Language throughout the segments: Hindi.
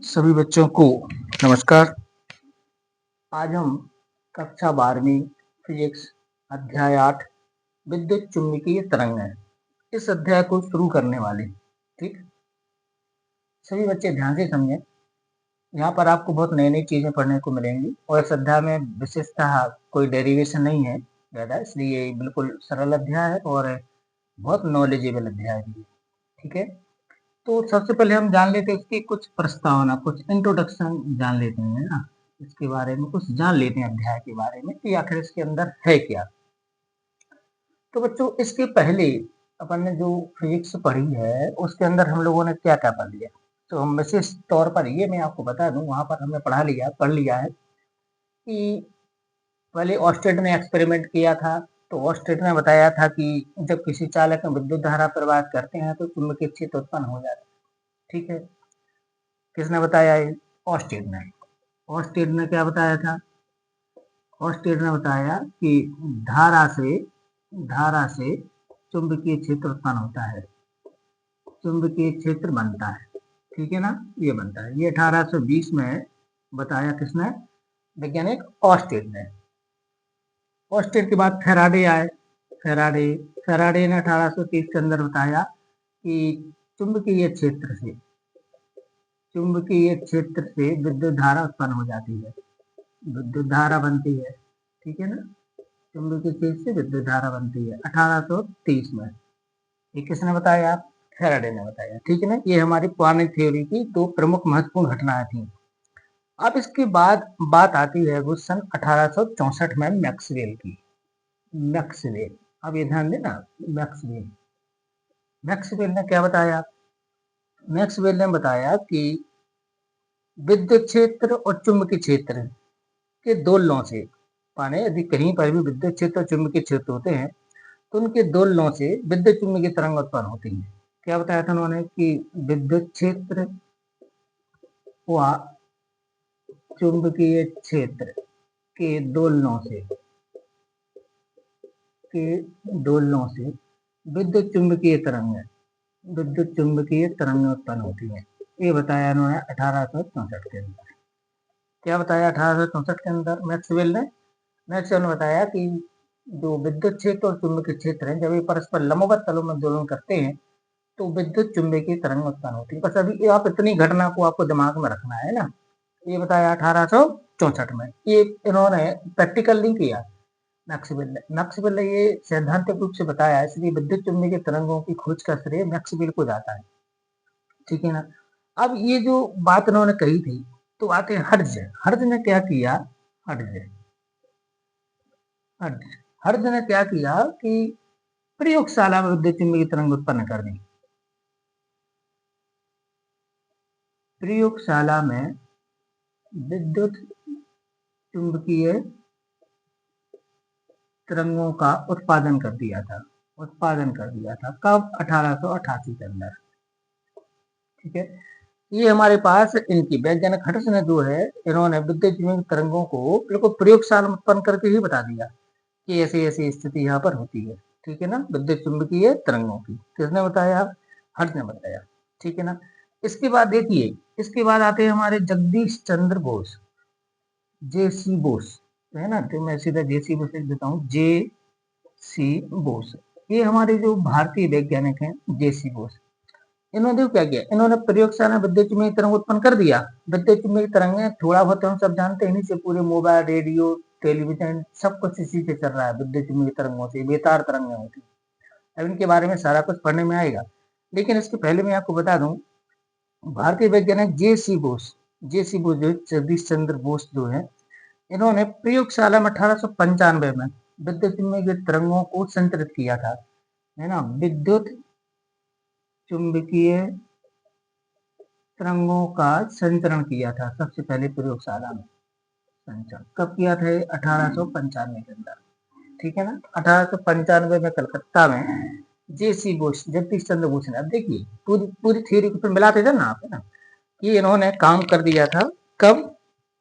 सभी बच्चों को नमस्कार। आज हम कक्षा 12वीं फिजिक्स अध्याय 8 विद्युत चुम्बकीय तरंगें इस अध्याय को शुरू करने वाले हैं। ठीक, सभी बच्चे ध्यान से समझें। यहाँ पर आपको बहुत नई चीजें पढ़ने को मिलेंगी और इस अध्याय में विशेषतः कोई डेरिवेशन नहीं है ज़्यादा, इसलिए ये बिल्कुल सरल अध्याय है और बहुत नॉलेजेबल अध्याय भी है। ठीक है, तो सबसे पहले हम जान लेते हैं इसकी कुछ प्रस्तावना, कुछ इंट्रोडक्शन जान लेते हैं ना, इसके बारे में कुछ जान लेते हैं अध्याय के बारे में कि आखिर इसके अंदर है क्या। तो बच्चों, इसके पहले अपन ने जो फिजिक्स पढ़ी है उसके अंदर हम लोगों ने क्या क्या पढ़ लिया, तो हम विशेष तौर पर ये मैं आपको बता दूं, वहां पर हमने पढ़ लिया है कि पहले ऑस्टेड ने एक्सपेरिमेंट किया था। तो ऑस्टेड ने बताया था कि जब किसी चालक में विद्युत धारा प्रवाहित करते हैं तो चुंबकीय क्षेत्र उत्पन्न हो जाता है। ठीक है, किसने बताया ये? ऑस्टेड ने। ऑस्टेड ने क्या बताया था? ऑस्टेड ने बताया कि धारा से चुंबकीय क्षेत्र उत्पन्न होता है, चुंबकीय क्षेत्र बनता है। ठीक है ना, ये बनता है। ये 1820 में बताया किसने? वैज्ञानिक ऑस्टेड ने। ऑस्टेड के बाद फेराडे आए। फेराडे फेराडे ने 1830 के अंदर बताया कि चुंबकीय क्षेत्र से विद्युत धारा उत्पन्न हो जाती है, विद्युत धारा बनती है। ठीक है ना, चुंबकीय क्षेत्र से विद्युत धारा बनती है 1830 में। ये किसने बताया? फैराडे ने बताया। ठीक है ना, ये हमारी क्वांटम थ्योरी की दो प्रमुख महत्वपूर्ण घटनाएं थी। अब इसके बाद बात आती है वो सन 1864 में मैक्सवेल की। मैक्सवेल, अब ये ध्यान देना, मैक्सवेल मैक्सवेल ने क्या बताया? मैक्सवेल ने बताया कि विद्युत क्षेत्र और चुंबकीय क्षेत्र के दो लॉ से, माने यदि कहीं पर भी विद्युत क्षेत्र और चुंबकीय क्षेत्र होते हैं तो उनके दो लॉ से विद्युत चुंबकीय तरंग उत्पन्न होती है। क्या बताया था उन्होंने? कि विद्युत क्षेत्र व चुंबकीय क्षेत्र के दो लॉ से विद्युत चुंबकीय तरंग उत्पन्न होती है। ये बताया उन्होंने 1864 के अंदर। क्या बताया 1864 के अंदर मैक्सवेल ने? मैक्सवेल ने बताया कि जो विद्युत क्षेत्र और चुंबकीय क्षेत्र है, जब ये परस्पर लंबवत तलों में दोलन करते हैं तो विद्युत चुंबकीय तरंग उत्पन्न होती है। बस अभी आप इतनी घटना को आपको दिमाग में रखना है ना। ये बताया 1864 में। ये इन्होंने प्रैक्टिकल नहीं किया मैक्सवेल ने ये सैद्धांतिक रूप से बताया, इसलिए विद्युत चुंबकीय तरंगों की खोज का श्रेय मैक्सवेल को जाता है। ठीक है ना, अब ये जो बात इन्होंने कही थी, तो आते हैं हर्ट्ज। हर्ट्ज ने क्या किया? हर्ट्ज हर्ट्ज हर्ट्ज ने क्या किया कि प्रयोगशाला में विद्युत चुंबकीय तरंग उत्पन्न कर दी। प्रयोगशाला में विद्युत चुंबकीय तरंगों का उत्पादन कर दिया था। कब? 1888 के अंदर। ठीक है, ये हमारे पास इनकी वैज्ञानिक हर्ट्ज ने जो है, इन्होंने विद्युत चुंबकीय तरंगों को बिल्कुल प्रयोगशाला में उत्पन्न करके ही बता दिया कि ऐसी ऐसी स्थिति यहाँ पर होती है। ठीक है ना, विद्युत चुंबकीय तरंगों की किसने बताया? हर्ट्ज ने बताया। ठीक है ना, इसके बाद देखिए, इसके बाद आते हैं हमारे जगदीश चंद्र बोस, जे.सी. बोस, है ना। तो मैं सीधा जे.सी. बोस लिख देता हूँ, जे.सी. बोस। ये हमारे जो भारतीय वैज्ञानिक हैं, जे.सी. बोस, इन्होंने क्या किया? इन्होंने प्रयोगशाला में विद्युत चुंबकीय तरंग उत्पन्न कर दिया। विद्युत चुंबकीय तरंगें थोड़ा बहुत हम सब जानते हैं, इन्हीं से पूरे मोबाइल, रेडियो, टेलीविजन सब कुछ इसी से चल रहा है। विद्युत चुंबकीय तरंगों से बेतार तरंगें होती है। अब इनके बारे में सारा कुछ पढ़ने में आएगा, लेकिन इसके पहले मैं आपको बता दूं, भारतीय वैज्ञानिक जे.सी. बोस जो जगदीश चंद्र बोस जो है, इन्होंने प्रयोगशाला में 1895 में विद्युत चुंबकीय तरंगों को संचरित किया था, है ना। विद्युत चुंबकीय तरंगों का संचरण किया था सबसे पहले प्रयोगशाला में। संचरण कब किया था? 1895 के अंदर। ठीक है ना, 1895 में कलकत्ता में जे.सी. बोस, जगदीश चंद्र बोस ने। अब देखिए, पूरी पूरी थ्योरी को फिर मिलाते थे ना आप, है ना, कि इन्होंने काम कर दिया था कब?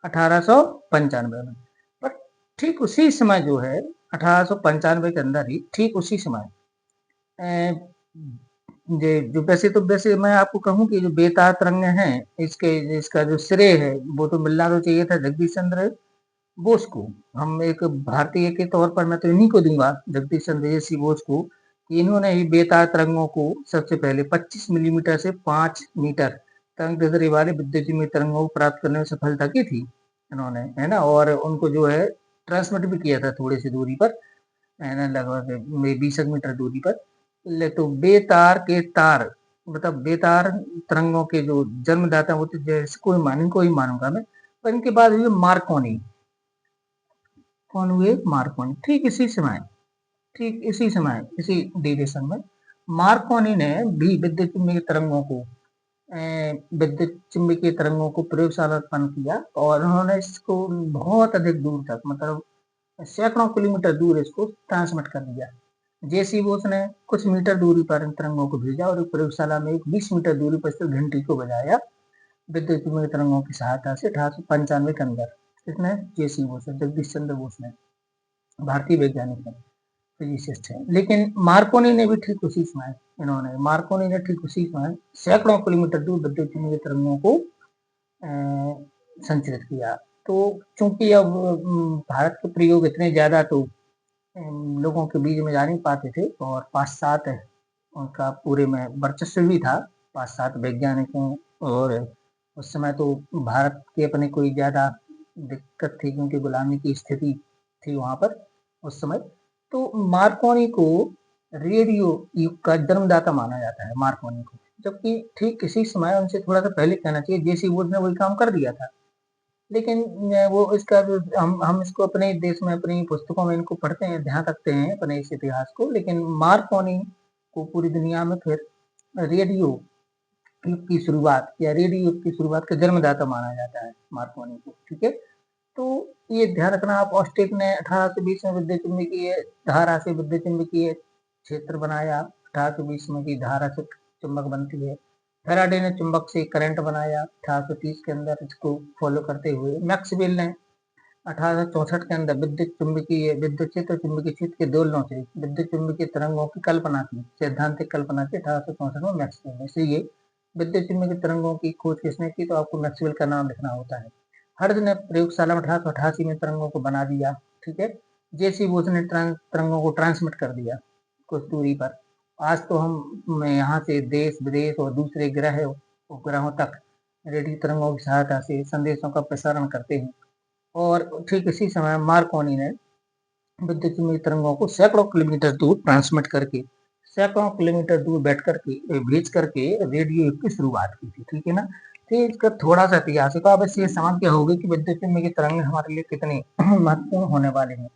1895 में। पर ठीक उसी समय जो है, 1895 के अंदर ही, ठीक उसी समय जो वैसे मैं आपको कहूँ कि जो बेतार तरंग हैं, इसका जो श्रेय है वो तो मिलना तो चाहिए था जगदीश चंद्र बोस को। हम एक भारतीय के तौर पर मैं तो इन्हीं को दूंगा, जगदीश चंद्र जी बोस को, कि इन्होंने ही बेतार तरंगों को सबसे पहले 25 मिलीमीटर से 5 मीटर तरंग दैर्ध्य वाले विद्युत चुम्बकीय तरंगों को प्राप्त करने में सफलता की थी इन्होंने, है ना। और उनको जो है ट्रांसमिट भी किया था थोड़ी सी दूरी पर, है ना, लगभग 20 मीटर दूरी पर। तो बेतार के तार, मतलब बेतार तरंगों के जो जन्मदाता वो तो जैसे कोई मानूंगा मैं। पर इनके बाद हुए मार्कोनी। कौन हुए? मार्कोनी। इसी ड्यूरेशन में मार्कोनी ने भी विद्युत चुम्बकीय तरंगों को प्रयोगशाला उत्पन्न किया, और उन्होंने इसको बहुत अधिक दूर तक, मतलब सैकड़ों किलोमीटर दूर इसको ट्रांसमिट कर दिया। जेसी बोस ने कुछ मीटर दूरी पर इन तरंगों को भेजा और प्रयोगशाला में 20 मीटर दूरी पर स्थित घंटी को बजाया विद्युत चुम्बकीय तरंगों की सहायता से 1895 के अंदर। इसने जेसी बोस ने, जगदीश चंद्र बोस ने, भारतीय वैज्ञानिक है, फिजिसिस्ट है। लेकिन मार्कोनी ने ठीक उसी समय सैकड़ों किलोमीटर दूर विद्युत चुम्बकीय तरंगों को संचरित किया। तो चूंकि अब भारत के प्रयोग इतने ज्यादा तो लोगों के बीच में जा नहीं पाते थे, और पाश्चात्य उनका पूरे में वर्चस्व भी था, पाश्चात्य वैज्ञानिकों। और उस समय तो भारत के अपने कोई ज्यादा दिक्कत थी, क्योंकि गुलामी की स्थिति थी वहां पर उस समय। तो मार्कोनी को रेडियो युग का जन्मदाता माना जाता है, मार्कोनी को। जबकि ठीक इसी समय, उनसे थोड़ा सा पहले कहना चाहिए, जेसी बोस ने वही काम कर दिया था। लेकिन वो इसका जो हम इसको अपने देश में अपनी पुस्तकों में इनको पढ़ते हैं, ध्यान रखते हैं अपने इस इतिहास को। लेकिन मार्कोनी को पूरी दुनिया में फिर रेडियो युग की शुरुआत, या रेडियो युग की शुरुआत का जन्मदाता माना जाता है मार्कोनी को। ठीक है, तो ये ध्यान रखना आप। ऑस्टेक ने 1820 में विद्युत चुम्बकीय धारा से विद्युत चुम्बकीय क्षेत्र बनाया। 1820 में की धारा से चुंबक बनती है। फैराडे ने चुंबक से करंट बनाया 1830 के अंदर, इसको फॉलो करते हुए। मैक्सवेल ने 1864 के अंदर विद्युत क्षेत्र चुंबकीय क्षेत्र के दोलनों से विद्युत चुम्बकीय तरंगों की कल्पना की, सैद्धांतिक कल्पना की 1864 में मैक्सवेल ने। इसलिए विद्युत चुम्बकीय तरंगों की खोज किसने की, तो आपको मैक्सवेल का नाम लिखना होता है। हर्ट्ज ने प्रयोगशाला में 1888 में तरंगों को बना दिया। ठीक है, जेसी बोस ने तरंगों को ट्रांसमिट कर दिया कुछ दूरी पर। आज तो हम यहाँ से देश विदेश और दूसरे उपग्रहों तक रेडियो तरंगों की सहायता से संदेशों का प्रसारण करते हैं। और ठीक इसी समय मार्कोनी ने विद्युत चुम्बकीय तरंगों को सैकड़ों किलोमीटर दूर ट्रांसमिट करके, सैकड़ों किलोमीटर दूर भेज करके रेडियो की शुरुआत की थी। ठीक है ना। तो इसका थोड़ा सा इतिहास है, तो आप इससे ये समझ के होगे कि विद्युत चुम्बकीय तरंग हमारे लिए कितने महत्वपूर्ण होने वाले हैं।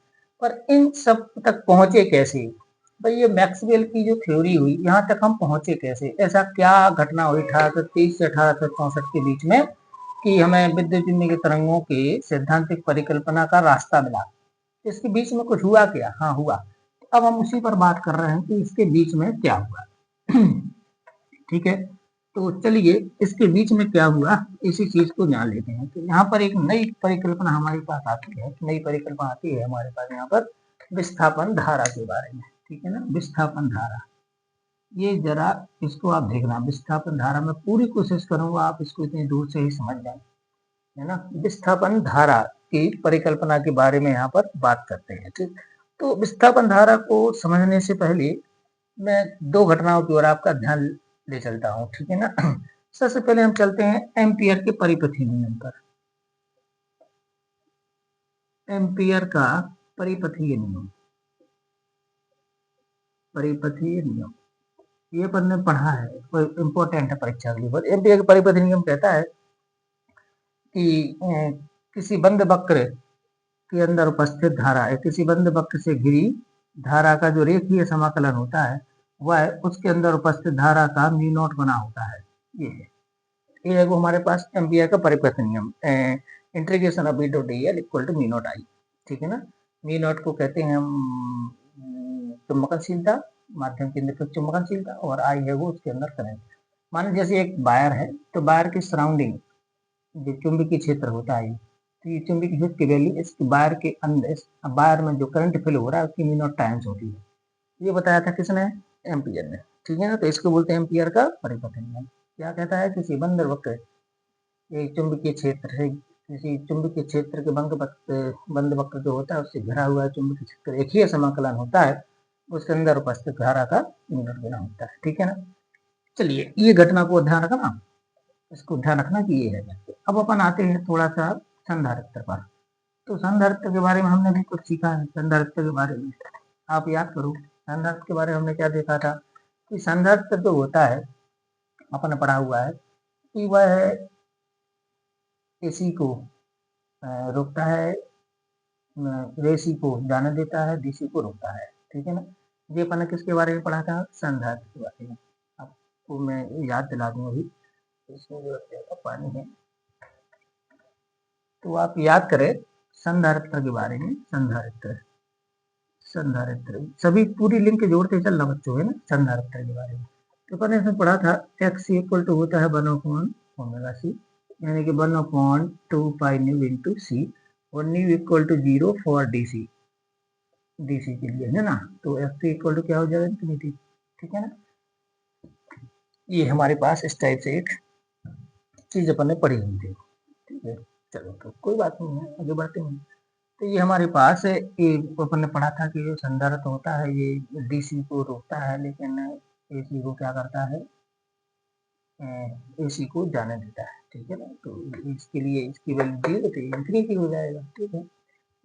पर इन सब तक पहुंचे कैसे भाई? ये मैक्सवेल की जो थ्योरी हुई, यहाँ तक हम पहुंचे कैसे? ऐसा क्या घटना हुई 1830 से 1864 के बीच में कि हमें विद्युत चुम्बकीय तरंगों के सैद्धांतिक परिकल्पना का रास्ता मिला? इसके बीच में कुछ हुआ क्या? हाँ, हुआ। अब हम उसी पर बात कर रहे हैं कि इसके बीच में क्या हुआ। ठीक है, तो चलिए इसके बीच में क्या हुआ इसी चीज को जान लेते हैं। तो यहाँ पर एक नई परिकल्पना हमारे पास आती है, हमारे पास यहाँ पर विस्थापन धारा के बारे में। ठीक है ना, विस्थापन धारा। ये जरा इसको आप देखना, विस्थापन धारा में पूरी कोशिश करूंगा आप इसको इतनी दूर से ही समझ जाए, है ना। विस्थापन धारा की परिकल्पना के बारे में यहाँ पर बात करते हैं। ठीक, तो विस्थापन धारा को समझने से पहले मैं दो घटनाओं की ओर आपका ध्यान ले चलता हूँ। ठीक है ना। सबसे पहले हम चलते हैं एम्पियर के परिपथीय नियम पर। एम्पियर का परिपथीय नियम ये अपन ने पढ़ा है, कोई इंपॉर्टेंट है परीक्षा के लिए। एम्पियर का परिपथीय नियम कहता है कि किसी बंद वक्र के अंदर उपस्थित धारा है, किसी बंद वक्र से घिरी धारा का जो रेखीय समाकलन होता है वह उसके अंदर उपस्थित धारा का म्यू नॉट बना होता है। ये है वो हमारे पास एम्पियर का परिपथ नियम, integration of E to D L equal to mu not I. ठीक है ना। म्यू नॉट को कहते हैं हम चुंबकनशीलता, माध्यम की निरपेक्ष चुंबकनशीलता, और आई है वो उसके अंदर करंट। माने जैसे एक वायर है, तो वायर की सराउंडिंग जो चुंबकीय क्षेत्र होता है, तो ये चुंबकीय क्षेत्र की वैल्यू इस वायर के अंदर, वायर में जो करंट फ्लो हो रहा है उसकी म्यू नॉट टाइम्स होती है। ये बताया था किसने? एम्पियर ने। ठीक है ना। तो इसको बोलते हैं एम्पियर का परिपथ नियम। क्या कहता है, किसी बंद वक्र एक चुंबकीय क्षेत्र से किसी चुंबकीय क्षेत्र के बंद वक्र जो होता है उससे घिरा हुआ है चुंबकीय क्षेत्र रेखीय समाकलन होता है, उसके अंदर उपस्थित धारा का यूनिट देना होता है। ठीक है ना। चलिए ये घटना को ध्यान रखना, इसको ध्यान रखना कि ये है। अब अपन आते हैं थोड़ा सा संधारित्र पर। तो संधारित्र के बारे में हमने भी कुछ सीखा है। संधारित्र के बारे में आप याद करो, संधारित्र के बारे में हमने क्या देखा था कि संधारित्र जो होता है अपन ने पढ़ा हुआ है कि वह एसी को रोकता है, एसी को जाने देता है, डीसी को रोकता है। ठीक है ना। ये अपन ने किसके बारे में पढ़ा था, संधारित्र के बारे में। आपको मैं याद दिला दूं अभी, इसमें जो पानी है तो आप याद करें संधारित्र के बारे में। संधारित्र संधारित्र सभी पूरी लिंक जोड़ते चलना बच्चों है ना संधारित्र के बारे में। तो अपन इसमें पढ़ा था x इक्वल टू होता है 1/ओमेगा c, यानी कि 1/2 न्यू इंटू सी, और nu equal to 0 for DC, DC के लिए है ना। तो x इक्वल टू क्या हो जाएगा, इन्फिनिटी। ठीक है ना। ये हमारे पास इस टाइप से एक चीज अपन ने पढ़ी हुई थी। ठीक है, चलो तो कोई बात नहीं है, आगे बढ़ते हैं। तो ये हमारे पास ये अपन ने पढ़ा था कि जो संधारित्र होता है ये डीसी को रोकता है, लेकिन एसी को क्या करता है, एसी को जाने देता है। ठीक है ना। तो इसके लिए इसकी वैल्यू 0 तो इंफिनिटी हो जाएगा। ठीक है,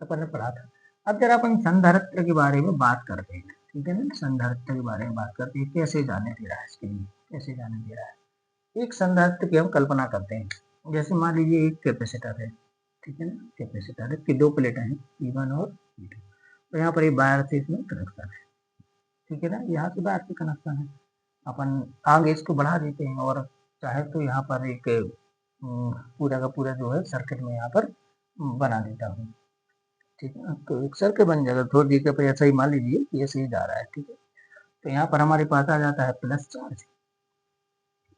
अपन ने पढ़ा था। अब जरा अपन संधारित्र के बारे में बात करते हैं। ठीक है ना, संधारित्र के बारे में बात करते हैं, कैसे जाने दे रहा है, इसके लिए कैसे जाने दे रहा है। एक संधारित्र की हम कल्पना करते हैं, जैसे मान लीजिए एक कैपेसिटर है। ठीक है ना, कैपेसिटर की दो प्लेटें हैं P1 और P2, तो यहाँ पर ये वायर से इसमें कनेक्शन है। ठीक है ना, यहाँ से वायर से कनेक्शन है। अपन आगे इसको बढ़ा देते हैं और चाहे तो यहाँ पर एक पूरा का पूरा जो है सर्किट में यहाँ पर बना देता हूँ। ठीक है ना, तो एक सर्किट बन जाएगा थोड़ी देर के पर, ऐसा ही मान लीजिए कि ऐसे ही जा रहा है। ठीक है, तो यहाँ पर हमारे पास आ जाता है प्लस चार्ज,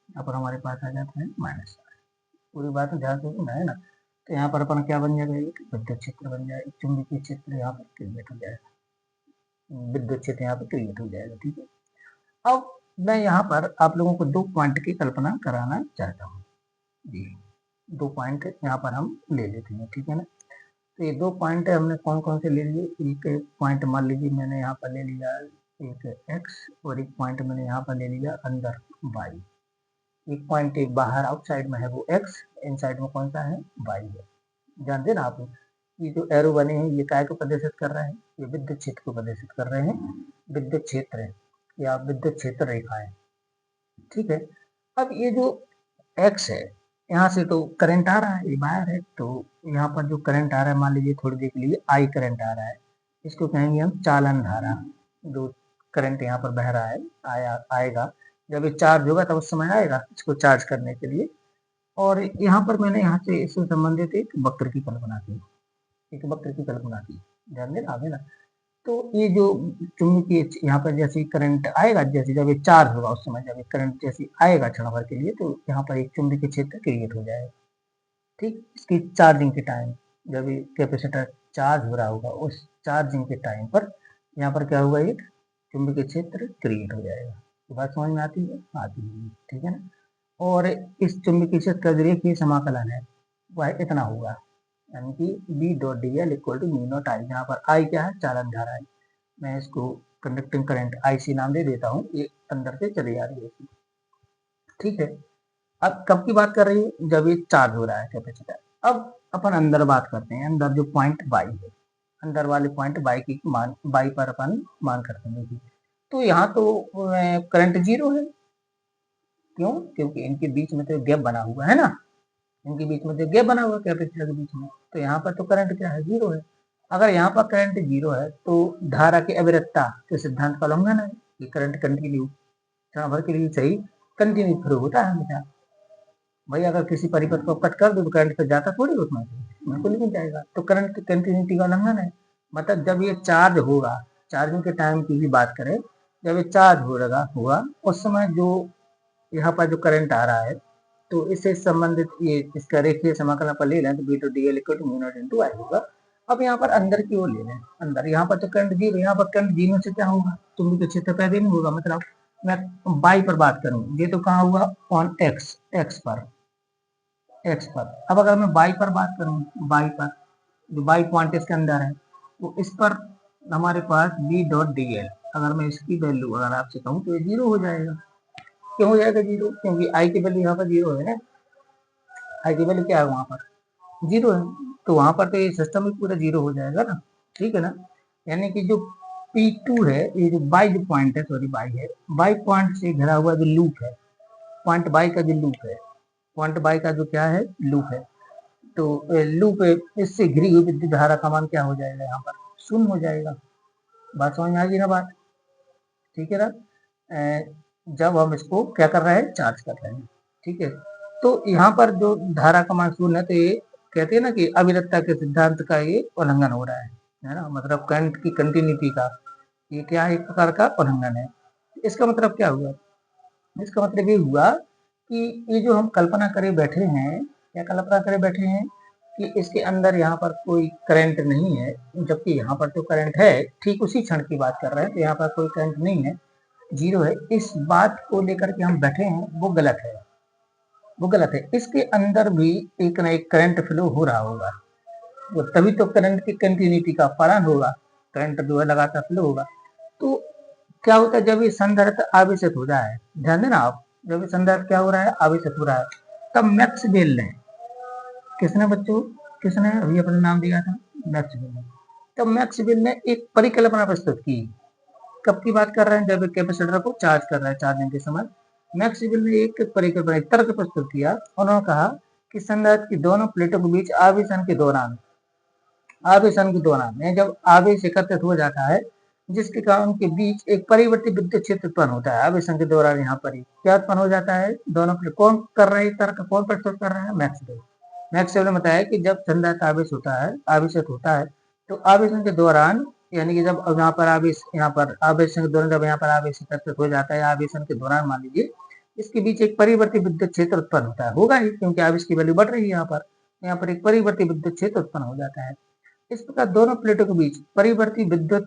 यहाँ पर हमारे पास आ जाता है माइनस चार्ज। पूरी बात ध्यान से सुना है ना। तो यहाँ पर अपन क्या बन जाएगा, एक विद्युत क्षेत्र बन जाएगा, चुंबकीय क्षेत्र यहाँ पर क्रिएट हो जाएगा, विद्युत क्षेत्र यहाँ पर क्रिएट हो जाएगा। ठीक है, अब मैं यहाँ पर आप लोगों को दो पॉइंट की कल्पना कराना चाहता हूँ जी। दो पॉइंट यहाँ पर हम ले लेते हैं। ठीक है ना। तो ये दो पॉइंट हमने कौन कौन से ले लिए, एक पॉइंट मान लीजिए मैंने यहाँ पर ले लिया एक x, और एक पॉइंट मैंने यहाँ पर ले लिया अंदर y। एक पॉइंट एक बाहर आउटसाइड में है वो x, इनसाइड में कौन सा है, y है। ध्यान देना आप, ये जो एरो बने हैं ये काय को प्रदर्शित कर रहे हैं, ये विद्युत क्षेत्र को प्रदर्शित कर रहे हैं, विद्युत क्षेत्र है या विद्युत क्षेत्र रेखाएं। ठीक है, अब ये जो x है यहाँ से तो करंट आ रहा है, ये वायर है, तो यहाँ पर जो करंट आ रहा है मान लीजिए थोड़ी देर के लिए I करंट आ रहा है, इसको कहेंगे हम चालन धारा। जो करंट यहाँ पर बह रहा है आएगा, जब ये चार्ज होगा तब उस समय आएगा इसको चार्ज करने के लिए। और यहाँ पर मैंने यहाँ से इससे संबंधित एक वक्र की कल्पना की, एक वक्र की कल्पना की, ध्यान देना है ना। तो ये जो चुंबकीय यहाँ पर जैसे करंट आएगा, जैसे जब ये चार्ज होगा उस समय, जब ये करंट जैसे आएगा क्षण भर के लिए, तो यहाँ पर एक चुंबकीय क्षेत्र क्रिएट हो जाएगा। ठीक, इसकी चार्जिंग के टाइम, जब ये कैपेसिटर चार्ज हो रहा होगा उस चार्जिंग के टाइम पर यहाँ पर क्या होगा, एक चुंबकीय क्षेत्र क्रिएट हो जाएगा। तो बात समझ में आती है, आती है। ठीक है ना। और इस चुंबकीय क्षेत्र का जो रेखीय समाकलन है वह इतना होगा, यानी कि B dot D L equal to mu not I, जहाँ पर आई क्या है, चालन धारा है। मैं इसको कंडक्टिंग करंट आई सी नाम दे देता हूँ, ये अंदर से चली आ रही है। ठीक है, अब कब की बात कर रही है, जब ये चार्ज हो रहा है कैपेसिटर। अब अपन अंदर बात करते हैं, अंदर जो पॉइंट बाई है, अंदर वाले पॉइंट बाई की मान, बाई पर अपन मान करते हैं। तो यहाँ तो करंट जीरो है, क्यों, क्योंकि इनके बीच में तो गैप बना हुआ है ना, इनके बीच में जो गैप बना हुआ है कैपेसिटर के बीच में, तो यहाँ पर तो करंट क्या है, जीरो है। अगर यहाँ पर करंट जीरो है तो धारा की अविरतता के सिद्धांत का उल्लंघन है, कि करंट कंटिन्यू क्षण भर के लिए सही कंटिन्यू फ्लो होता है हमेशा। भाई अगर किसी परिपथ को कट कर दो तो करंट फिर जाता थोड़ी उतना बिल्कुल नहीं जाएगा, तो करंट की कंटिन्यूटी का उल्लंघन है। मतलब जब ये चार्ज होगा, चार्जिंग के टाइम की भी बात करें, जब ये चार्ज होगा उस समय जो यहाँ पर जो करंट आ रहा है, तो इससे संबंधित ये इसका रेखीय समाकलन पर ले लें तो B to D L equal to mu naught into I होगा। अब यहाँ पर अंदर की ओर ले लें, अंदर यहाँ पर तो करंट जीरो, यहाँ पर करंट जीरो से क्या होगा, चुंबकीय क्षेत्र पैदा नहीं होगा, मतलब मैं बाई पर बात करूं, ये तो कहाँ हुआ, ऑन एक्स, एक्स पर। अब अगर मैं बाई पर बात करूं, बाई पर, जो बाई पॉइंट इसके अंदर है, तो इस पर हमारे पास बी डॉट डी एल, अगर मैं इसकी वैल्यू अगर आपसे कहूँ तो ये जीरो हो जाएगा। क्यों हो जाएगा जीरो? क्योंकि आई की वैल्यू यहाँ पर जीरो है ना, आई की वैल्यू क्या है वहाँ पर, जीरो है, तो वहाँ पर तो ये सिस्टम भी पूरा जीरो हो जाएगा ना, ठीक है ना। यानी कि जो P2 है, ये जो बाई जो पॉइंट है, सॉरी बाई है, बाई पॉइंट से घिरा हुआ जो लूप है, पॉइंट बाई का जो लूप है, पॉइंट बाई का जो क्या है, लूप है, तो लूप इससे घिरी हुई विद्युत धारा का मान क्या हो जाएगा, यहाँ पर शून्य हो जाएगा। बात समझ में आ गई ना बात, ठीक है ना। जब हम इसको क्या कर रहे हैं, चार्ज कर रहे हैं, ठीक है। तो यहाँ पर जो धारा का मान शून्य है, तो ये कहते हैं ना कि अविरतता के सिद्धांत का ये उल्लंघन हो रहा है ना, मतलब करंट की कंटिन्यूटी का ये क्या है, एक प्रकार का उल्लंघन है। इसका मतलब क्या हुआ, इसका मतलब ये हुआ कि ये जो हम कल्पना करे बैठे हैं, क्या कल्पना करे बैठे हैं कि इसके अंदर यहाँ पर कोई करंट नहीं है, जबकि यहाँ पर तो करंट है, ठीक उसी क्षण की बात कर रहे हैं, तो यहाँ पर कोई करंट नहीं है, जीरो है। इस बात को लेकर के हम बैठे हैं, वो गलत है, वो गलत है। इसके अंदर भी एक ना एक करंट फ्लो हो रहा होगा, वो तभी तो करंट की कंटिन्यूटी का पालन होगा, करंट जो है लगातार फ्लो होगा। तो क्या होता है, जब ये संधारित्र आवेशित हो जाए, ध्यान देना आप, जब ये संधारित्र क्या हो रहा है, आवेशित हो रहा है, तब मैक्सवेल ने, किसने बच्चों, किसने अभी अपना नाम दिया था, मैक्सवेल ने, तब मैक्सवेल ने एक परिकल्पना प्रस्तुत की। कब की बात कर रहे हैं, जब एक कैपेसिटर को चार्ज कर रहा है, चार्जिंग के समय मैक्सवेल ने एक परिकल्पना, एक तर्क प्रस्तुत किया। उन्होंने कहा कि संधारित्र की दोनों प्लेटों के बीच आवेशन के दौरान, आवेशन के दौरान जब आवेश एकत्रित हो जाता है, जिसके कारण उनके बीच एक परिवर्ती विद्युत क्षेत्र उत्पन्न होता है। आवेशन के दौरान यहाँ पर क्या उत्पन्न हो जाता है, दोनों प्लेट, कौन कर रहे हैं तर्क, कौन प्रस्तुत कर रहे हैं, मैक्सवेल। मैक्सवेल ने बताया कि जब संधारित्र आवेश होता है, आवेशित होता है, तो आवेशन के दौरान, यानी कि जब यहाँ पर आवेश, यहाँ पर आवेशन के दौरान जब यहाँ पर आवेश एकत्रित हो जाता है, आवेशन के दौरान मान लीजिए इसके बीच एक परिवर्ती विद्युत क्षेत्र उत्पन्न होता है, होगा ही, क्योंकि आवेश की वैल्यू बढ़ रही है, यहाँ पर एक परिवर्ती विद्युत क्षेत्र उत्पन्न हो जाता है। इस प्रकार दोनों प्लेटों के बीच परिवर्ती विद्युत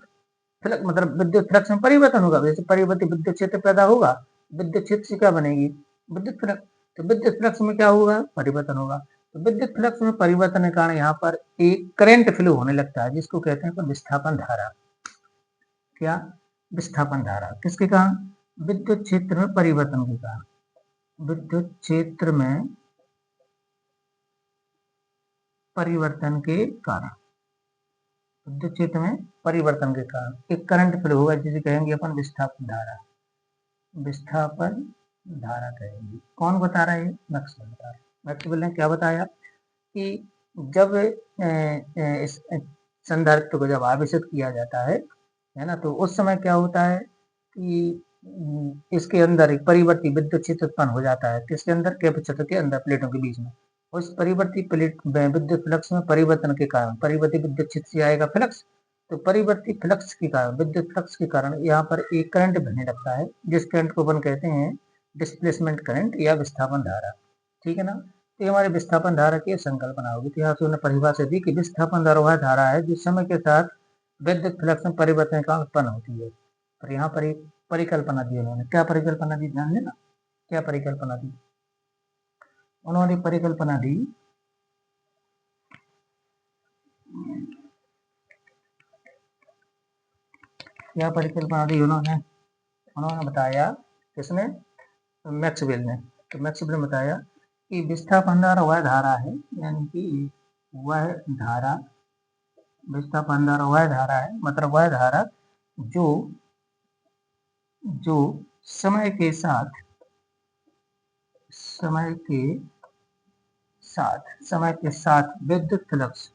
फ्लक्स, मतलब विद्युत फ्लक्स में परिवर्तन होगा, जैसे परिवर्ती विद्युत क्षेत्र पैदा होगा, विद्युत क्षेत्र से क्या बनेगी, विद्युत फ्लक्स, तो विद्युत फ्लक्स में क्या होगा, परिवर्तन होगा। तो विद्युत फ्लक्स में परिवर्तन के कारण यहाँ पर एक करंट फ्लो होने लगता है, जिसको कहते हैं विस्थापन धारा। क्या, विस्थापन धारा, किसके कारण, विद्युत क्षेत्र में परिवर्तन के कारण, विद्युत क्षेत्र में परिवर्तन के कारण, विद्युत क्षेत्र में परिवर्तन के कारण एक करंट फ्लो होगा, जिसे कहेंगे अपन विस्थापन धारा, विस्थापन धारा कहेंगे। कौन बता रहा है, मैक्सवेल बता रहा है। मैक्सवेल ने क्या बताया कि जब इस संधारित्र को जब आवेशित किया जाता है ना, तो उस समय क्या होता है कि इसके अंदर एक परिवर्ती विद्युत क्षेत्र उत्पन्न हो जाता है, किसके अंदर, कैपेसिटर के अंदर, प्लेटों के बीच में। उस परिवर्ती प्लेट विद्युत फ्लक्स में परिवर्तन के कारण परिवर्ती विद्युत क्षेत्र से आएगा फ्लक्स, तो परिवर्ती फ्लक्स के कारण, विद्युत फ्लक्स के कारण यहाँ पर एक करंट बहने लगता है, जिस करंट को अपन कहते हैं डिस्प्लेसमेंट करंट या विस्थापन धारा, ठीक है ना। तो ये हमारे विस्थापन धारा की संकल्पना होगी। तो यहाँ से उन्होंने परिभाषा दी कि विस्थापन धारा वह धारा है जो समय के साथ विद्युत फ्लक्स में परिवर्तन का उत्पन्न होती है। और यहाँ पर एक परिकल्पना दी उन्होंने, क्या परिकल्पना दी, ध्यान देना, क्या परिकल्पना दी उन्होंने, परिकल्पना दी क्या परिकल्पना दी उन्होंने, उन्होंने बताया, किसने, मैक्सवेल ने। तो मैक्सवेल ने बताया कि विस्थापन धारा वह धारा है, यानी कि वह धारा, विस्थापन धारा वह धारा है, मतलब वह धारा जो जो समय के साथ, समय के साथ, समय के साथ विद्युत फ्लक्स,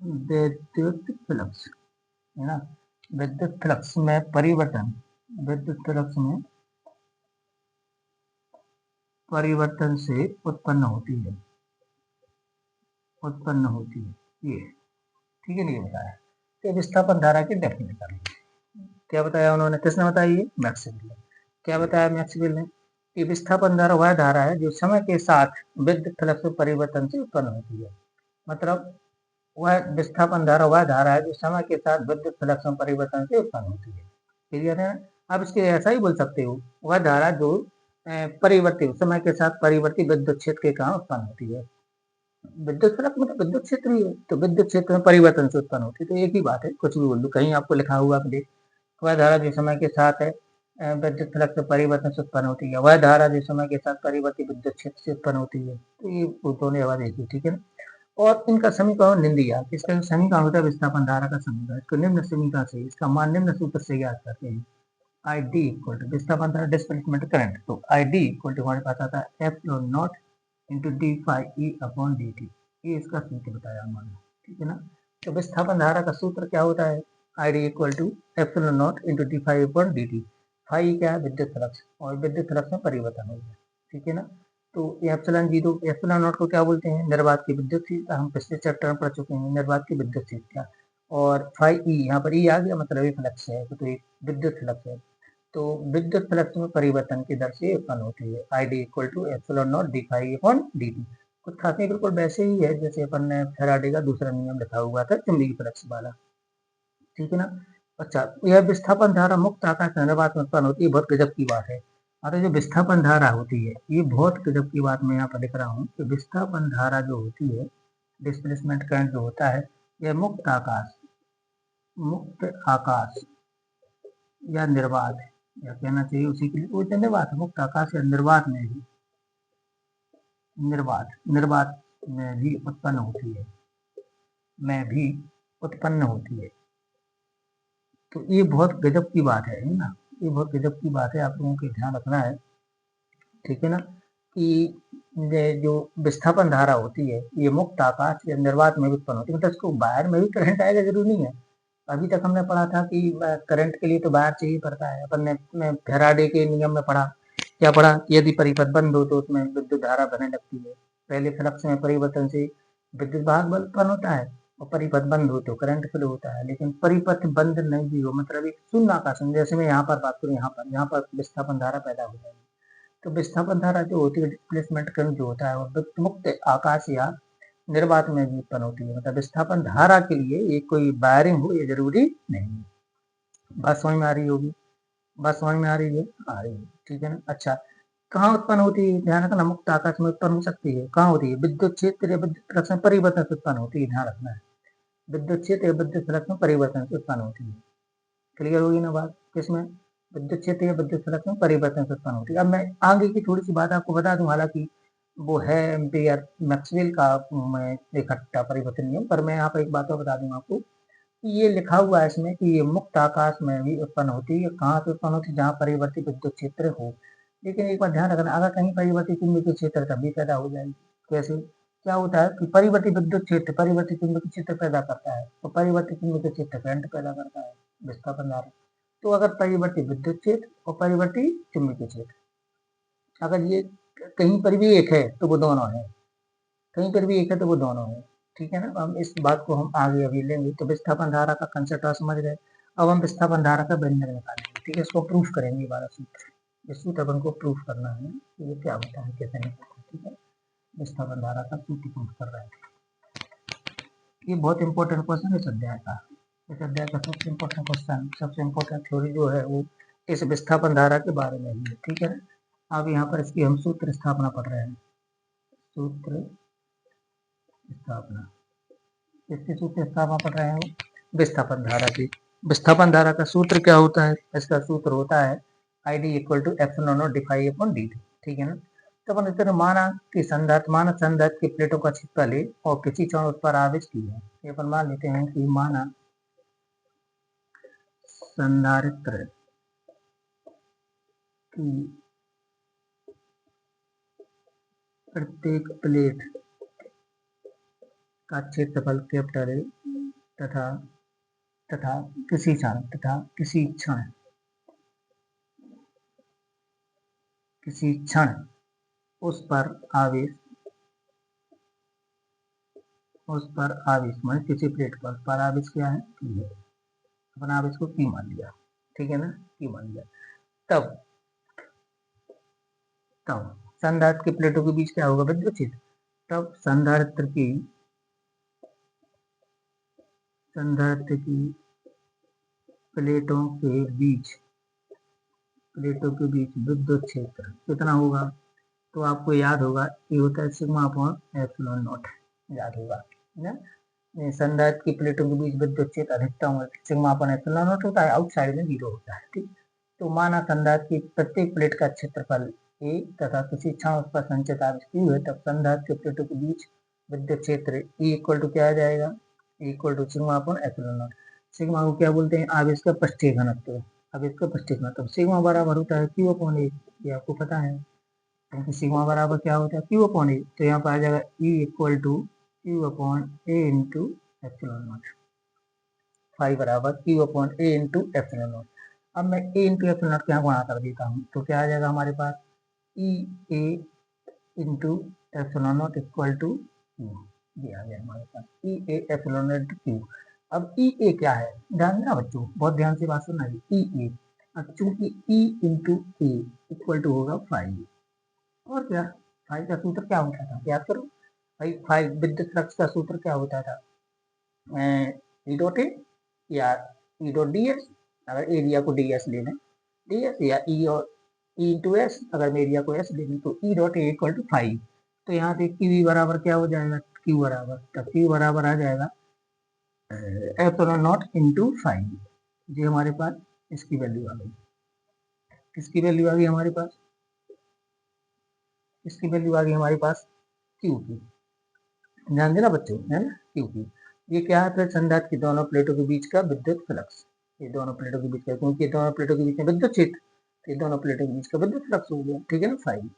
विद्युत फ्लक्स है ना, विद्युत फ्लक्स में परिवर्तन, विद्युत फ्लक्स में परिवर्तन से उत्पन्न होती है, उत्पन्न होती है, ये ठीक है नहीं बताया। तो विस्थापन धारा की डेफिनेशन क्या बताया उन्होंने, किसने बताया, ये मैक्सवेल ने। क्या बताया मैक्सवेल ने कि विस्थापन धारा वह धारा है जो समय के साथ विद्युत फ्लक्स में परिवर्तन से उत्पन्न होती है, मतलब वह विस्थापन धारा वह धारा है जो समय के साथ विद्युत फ्लक्स में परिवर्तन से उत्पन्न होती है। क्लियर है? आप इसके ऐसा ही बोल सकते हो, वह धारा जो परिवर्ती समय के साथ परिवर्ती विद्युत क्षेत्र के कारण उत्पन्न होती है। विद्युत फलक मतलब विद्युत क्षेत्र ही है, तो विद्युत क्षेत्र में परिवर्तन से उत्पन्न होती है, तो एक ही बात है, कुछ भी बोल दो, कहीं आपको लिखा हुआ आप देख, वह धारा जो समय के साथ है विद्युत फलक से परिवर्तन से उत्पन्न होती है, वह धारा जो समय के साथ परिवर्ती विद्युत क्षेत्र से उत्पन्न होती है, तो ये दोनों आवाज एक ही, ठीक है ना। और इनका समीकरण निम्न दिया, इसका समीकरण होता है विस्थापन धारा का समीकरण, इसको निम्न समीकरण से इसका मान निम्न सूत्र से याद करते हैं। आई डी इक्वल टू विस्थापन धारा डिस्प्लेसमेंट करंट, तो आई डी इक्वल टू हमारे पास आता है epsilon not into D phi E upon D T, ये इसका सूत्र बताया हमारा, ठीक है ना। तो विस्थापन धारा का सूत्र क्या होता है, I D equal to epsilon not into D phi upon D T, phi क्या है विद्युत फ्लक्स, और विद्युत फ्लक्स में परिवर्तन हो गया, ठीक है ना। तो एप्सिलॉन जीरो एप्सिलॉन नॉट को क्या बोलते हैं, निर्वात की विद्युत तीव्रता, हम पिछले चैप्टर में पढ़ चुके हैं निर्वात की विद्युत तीव्रता, और फाई ई यहाँ पर ई आ गया, मतलब ये फ्लक्स है, तो ये विद्युत फ्लक्स है, तो विद्युत फ्लक्स में परिवर्तन की दर से उत्पन्न होती है, I D equal to epsilon not D phi upon D T. कुछ खास नहीं, बिल्कुल वैसे ही है जैसे अपन ने फैराडे का दूसरा नियम लिखा हुआ था चुंबकीय फ्लक्स वाला, ठीक है ना। अच्छा, यह विस्थापन धारा मुक्त आकाश में अनुपात में उत्पन्न होती है, बहुत गजब की बात है। अरे जो विस्थापन धारा होती है, ये बहुत गजब की बात मैं यहाँ पर लिख रहा हूँ कि विस्थापन धारा जो होती है, डिस्प्लेसमेंट करंट जो होता है, यह मुक्त आकाश या निर्वात, या कहना चाहिए उसी के लिए वो निर्वात, मुक्त आकाश या निर्वात में भी, निर्वात में भी उत्पन्न होती है, में भी उत्पन्न होती है। तो ये बहुत गजब की बात है ना, ये बहुत गजब की बात है, आप लोगों को ध्यान रखना है, ठीक है ना, कि ये जो विस्थापन धारा होती है, ये मुक्त आकाश या निर्वात में भी उत्पन्न होती है, मतलब इसको बाहर में भी करंट आएगा जरूरी नहीं है। अभी तक हमने पढ़ा था कि करंट के लिए तो बाहर चाहिए पड़ता है, अपन ने फैराडे के नियम में पढ़ा, क्या पढ़ा, यदि परिपथ बंद हो तो उसमें विद्युत धारा बहने लगती है, पहले फ्लक्स में परिवर्तन से विद्युत भाग बल उत्पन्न होता है, और परिपथ बंद हो तो करंट फ्लो होता है, लेकिन परिपथ बंद नहीं भी हो, मतलब एक शून्य आकाश में, जैसे मैं यहाँ पर बात करूँ, यहाँ पर विस्थापन धारा पैदा हो जाएगी, तो विस्थापन धारा जो होती है, डिस्प्लेसमेंट करंट जो होता है, वो मुक्त आकाश या निर्वात में भी उत्पन्न होती है, मतलब विस्थापन धारा के लिए ये कोई वायरिंग हो ये जरूरी नहीं है। बात समझ में आ रही होगी, बात समझ में आ रही है, आ रही है, ठीक है ना। अच्छा, कहाँ उत्पन्न होती है, ध्यान रखना, मुक्त आकाश में उत्पन्न हो सकती है, कहाँ होती है, विद्युत क्षेत्र या विद्युत फ्लक्स में परिवर्तन से उत्पन्न होती है, ध्यान रखना है, विद्युत क्षेत्र या विद्युत फ्लक्स में परिवर्तन से उत्पन्न होती है, क्लियर होगी ना बात, किसमें, विद्युत क्षेत्र या विद्युत फ्लक्स में परिवर्तन से उत्पन्न होती है। अब मैं आगे की थोड़ी सी बात आपको बता दूं, हालांकि वो है एम्पियर मैक्सवेल का इकट्ठा परिवर्तन नियम, पर मैं यहाँ पर एक बात और बता दूंगा आपको, ये लिखा हुआ है इसमें कि ये मुक्त आकाश में भी उत्पन्न होती है, कहाँ से उत्पन्न होती है, जहाँ परिवर्ती विद्युत क्षेत्र हो, लेकिन एक बार ध्यान रखना, अगर कहीं परिवर्ती चुंबकीय क्षेत्र तभी पैदा हो जाएगी, कैसे, क्या होता है कि परिवर्ती विद्युत क्षेत्र परिवर्ती चुंबकीय क्षेत्र पैदा करता है, तो परिवर्ती चुंबकीय क्षेत्र करंट पैदा करता है, विस्थापन धारा। तो अगर परिवर्ती विद्युत क्षेत्र और परिवर्ती चुंबकीय क्षेत्र, अगर ये कहीं पर भी एक है तो वो दोनों है, कहीं पर भी एक है तो वो दोनों है, ठीक है ना। हम इस बात को हम आगे अभी लेंगे, तो विस्थापन धारा का कंसेप्ट आप समझ गए। अब हम विस्थापन धारा का व्यंजक निकालेंगे, ठीक है, इसको प्रूफ करेंगे, 12 सूत्र, इस सूत्र अपन को प्रूफ करना है कि ये क्या होता है, कैसे निकलता है, ठीक है। विस्थापन धारा का सूत्र प्रूफ कर रहे हैं, ये बहुत इंपॉर्टेंट क्वेश्चन है इस अध्याय का, इस अध्याय का सबसे इम्पोर्टेंट क्वेश्चन, सबसे इम्पोर्टेंट थ्योरी जो है वो इस विस्थापन धारा के बारे में ही है, ठीक है। अब यहाँ पर इसकी हम सूत्र स्थापना पढ़ रहे हैं, सूत्र स्थापना, इसकी सूत्र स्थापना पढ़ रहे हैं विस्थापन धारा की। विस्थापन धारा का सूत्र क्या होता है, इसका सूत्र होता है I D equal to epsilon not D phi upon D T, ठीक है ना। तो अपन इस तरह माना कि मानव संधारित्र की प्लेटों का क्षेत्रफल है और किसी क्षण उस पर आवेश की है, ये अपन मान लेते हैं कि माना संधारित्र की प्रत्येक प्लेट का क्षेत्रफल कैपिटल है, तथा तथा किसी क्षण उस पर आवेश मान किसी प्लेट पर आवेश क्या है, P है, अपन आवेश को P मान लिया, ठीक है ना, P मान लिया, तब संधारित्र की प्लेटों के बीच क्या होगा, विद्युत क्षेत्र, तब संधारित्र की प्लेटों के बीच विद्युत क्षेत्र कितना होगा? तो आपको याद होगा ये होता है सिग्मा अपॉन एप्सिलॉन नॉट, याद होगा ना। संधारित्र की प्लेटों के बीच विद्युत क्षेत्र अधिकतम सिग्मा अपॉन एप्सिलॉन नॉट होता है, आउटसाइड में 0 होता है। ठीक, तो माना संधारित्र की प्रत्येक प्लेट का क्षेत्रफल ए तथा किसी क्षण उस पर संचित आवेश Q है, तब संधारित्र की प्लेटों के बीच विद्युत क्षेत्र E इक्वल टू क्या आ जाएगा? E equal to sigma upon epsilon naught. Sigma को क्या बोलते हैं? आवेश का पृष्ठीय घनत्व। आवेश का पृष्ठीय घनत्व सिग्मा बराबर होता है Q अपॉन ए, ये आपको पता है। क्योंकि सिग्मा बराबर क्या होता है? Q अपॉन ए, तो यहाँ पर आ जाएगा E equal to Q upon A into epsilon naught. Phi बराबर Q upon A into epsilon not. अब मैं ए इंटू एप्सिलॉन नॉट क्या गुणा कर देता हूँ, तो क्या आ जाएगा हमारे पास? E A into epsilon not equal to Q, ये आ गया हमारे पास E A epsilon not Q। अब ई ए क्या है? ध्यान देना बच्चों, बहुत ध्यान से बात सुनना है। ई ए, अब चूंकि E into A equal to होगा फाई, और क्या? फाई का सूत्र क्या होता था? याद करो भाई, फाई विद्युत फ्लक्स का सूत्र क्या होता था? ई डॉट ए या ई डॉट डी एस, अगर एरिया को डी एस ले लें, डी एस या ई और ई इंटू एस, अगर मैं एरिया को एस ले लूँ तो E dot A equal to five. तो यहाँ से क्यू बराबर क्या हो जाएगा? क्यू बराबर, तो क्यू बराबर आ जाएगा एप्सिलॉन नॉट इंटू फाइव। ये हमारे पास इसकी वैल्यू आ गई। किसकी वैल्यू आ गई हमारे पास? इसकी वैल्यू आ गई हमारे पास क्यू की। ध्यान देना बच्चों, है ना, क्यू की। ये क्या है? फिर संधारित्र की दोनों प्लेटों के बीच का विद्युत फ्लक्स, ये दोनों प्लेटों के बीच का, क्योंकि ये दोनों प्लेटों के बीच में विद्युत क्षेत्र, ये दोनों प्लेटों के बीच का विद्युत फ्लक्स हो गया। ठीक है ना, फाइव।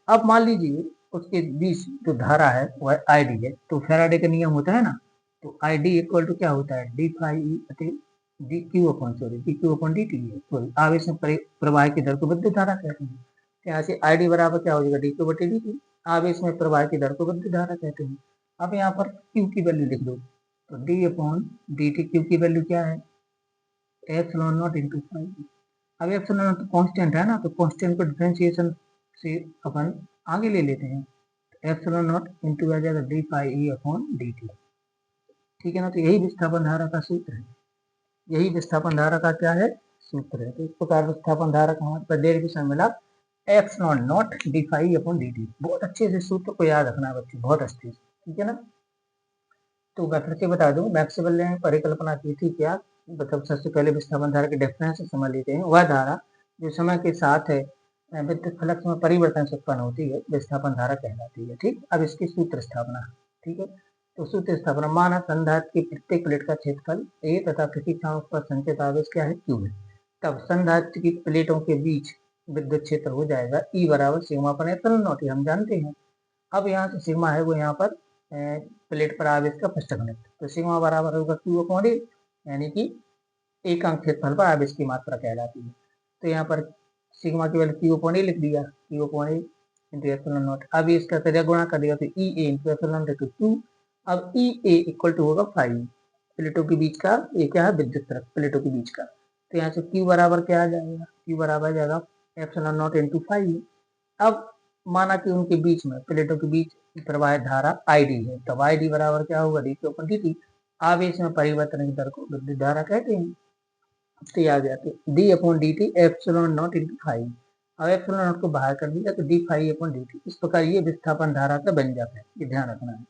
अब मान लीजिए उसके बीच जो धारा है वह आई डी है, तो फैराडे का नियम होता है ना, तो आई डी इक्वल टू क्या होता है? D phi D Q upon D Q upon D T है। तो आवेश में प्रवाह की दर को विद्युत धारा कहते हैं। यहाँ से आई डी बराबर क्या हो जाएगा? डी क्यू बटे डी टी। आवेश में प्रवाह की दर को विद्युत धारा कहते हैं। अब यहाँ पर क्यू की वैल्यू लिख दो, तो D upon D T, Q की वैल्यू क्या है? Epsilon not into five. अब एप्सिलॉन नॉट कांस्टेंट है ना, तो कांस्टेंट को डिफरेंशिएशन से अपन आगे ले लेते हैं। एप्सिलॉन नॉट इंटू आ जाएगा D phi E upon D T. ठीक है ना, तो यही विस्थापन धारा का सूत्र है। यही विस्थापन धारा का क्या है? सूत्र है। तो इस प्रकार विस्थापन धारा का हमारे पास डेरिवेशन मिला epsilon not D phi upon D T. बहुत अच्छे से सूत्र को याद रखना है बच्चे, बहुत अच्छे से। ठीक है ना, तो मैं फिर से बता दूं, मैक्सवेल ने परिकल्पना की थी क्या? मतलब सबसे पहले विस्थापन धारा के डिफरेंस से समझ लेते हैं। वह धारा जो समय के साथ है विद्युत फ्लक्स में परिवर्तन से उत्पन्न होती है, विस्थापन धारा कहलाती है। ठीक, अब इसकी सूत्र स्थापना। ठीक है, तो सूत्र स्थापना, माना संधारित्र की प्रत्येक प्लेट का क्षेत्रफल ए तथा किसी क्षण पर संचित आवेश क्या है? क्यू है। तब संधारित्र की प्लेटों के बीच विद्युत क्षेत्र हो जाएगा ई बराबर सिग्मा अपॉन एप्सिलॉन नॉट, ये हम जानते हैं। अब यहाँ से सिग्मा है वो यहाँ पर प्लेट पर आवेश का पृष्ठ घनत्व, तो सिग्मा बराबर होगा क्यू अपॉन ए, यानी कि एक अंक क्षेत्रफल पर आवेश की मात्रा कहलाती है। तो यहाँ पर सिग्मा की वैल्यू क्यू अपॉन ए लिख दिया, Q upon A into epsilon not. अब इसका करिया गुणा कर दिया, तो E A into epsilon not into Q. अब ई ए इक्वल टू होगा फाइव, प्लेटों के बीच का ये क्या है? विद्युत फ्लक्स प्लेटों के बीच का। तो यहाँ से क्यू बराबर क्या आ जाएगा? क्यू बराबर आ जाएगा एप्सिलॉन नॉट इंटू फाइव। अब माना कि उनके बीच में, प्लेटों के बीच प्रवाह धारा आई डी है, तब आई डी बराबर क्या होगा? D Q upon D T. आवेश में परिवर्तन की दर को विद्युत धारा कहते हैं। तो ये आ गया, तो D upon D T epsilon not into five. अब एप्सिलॉन नॉट को बाहर कर दिया, तो D five upon D T. इस प्रकार ये विस्थापन धारा का व्यंजक है, ये ध्यान रखना है।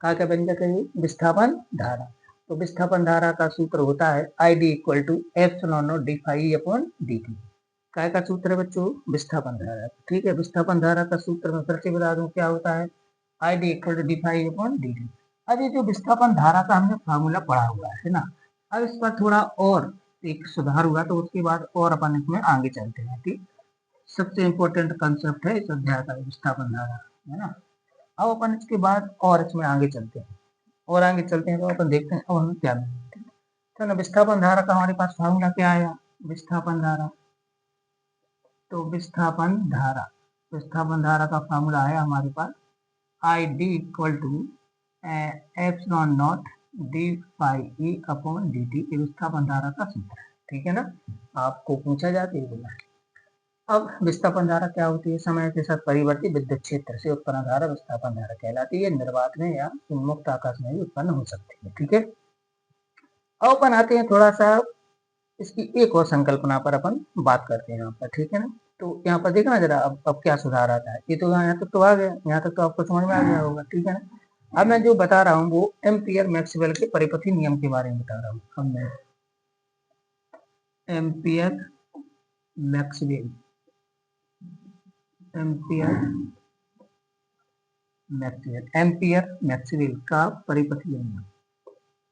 क्या व्यंजक है ये? विस्थापन धारा। तो विस्थापन धारा का सूत्र होता है I D equal to epsilon not D five upon D T. काय का सूत्र है बच्चों? विस्थापन धारा। ठीक है, विस्थापन धारा का सूत्र में फिर से बता दूं क्या होता है? I D equal to D five upon D T. अब ये जो विस्थापन धारा का हमने फार्मूला पढ़ा हुआ है ना, अब इस पर थोड़ा और एक सुधार हुआ, तो उसके बाद और अपन इसमें आगे चलते हैं। ठीक, सबसे इम्पोर्टेंट कंसेप्ट है इस अध्याय का विस्थापन धारा, है ना। अब अपन इसके बाद और इसमें आगे चलते हैं, और आगे चलते हैं तो अपन देखते हैं अब हमें क्या मिलता है। तो ना विस्थापन धारा का हमारे पास फार्मूला क्या आया? विस्थापन धारा, तो विस्थापन धारा का फार्मूला है हमारे पास I D equal to epsilon not D phi E upon D T. ये विस्थापन धारा का सूत्र है। ठीक है ना, आपको पूछा जाता है बोला। अब विस्थापन धारा क्या होती है? समय के साथ परिवर्तित विद्युत क्षेत्र से उत्पन्न धारा विस्थापन धारा कहलाती है। निर्वात में या उन्मुक्त आकाश में भी उत्पन्न हो सकती है। ठीक है, अब अपन आते हैं थोड़ा सा इसकी एक और संकल्पना पर अपन बात करते हैं यहाँ पर, ठीक है ना। तो यहाँ पर देखना जरा अब क्या सुधार आता है। ये तो यहाँ तक तो आ गया, यहाँ तक तो आपको समझ में आ गया होगा, ठीक है ना। अब मैं जो बता रहा हूँ वो एम्पियर मैक्सवेल के परिपथी नियम के बारे में बता रहा हूँ। अब मैं एम्पियर मैक्सवेल का परिपथी नियम,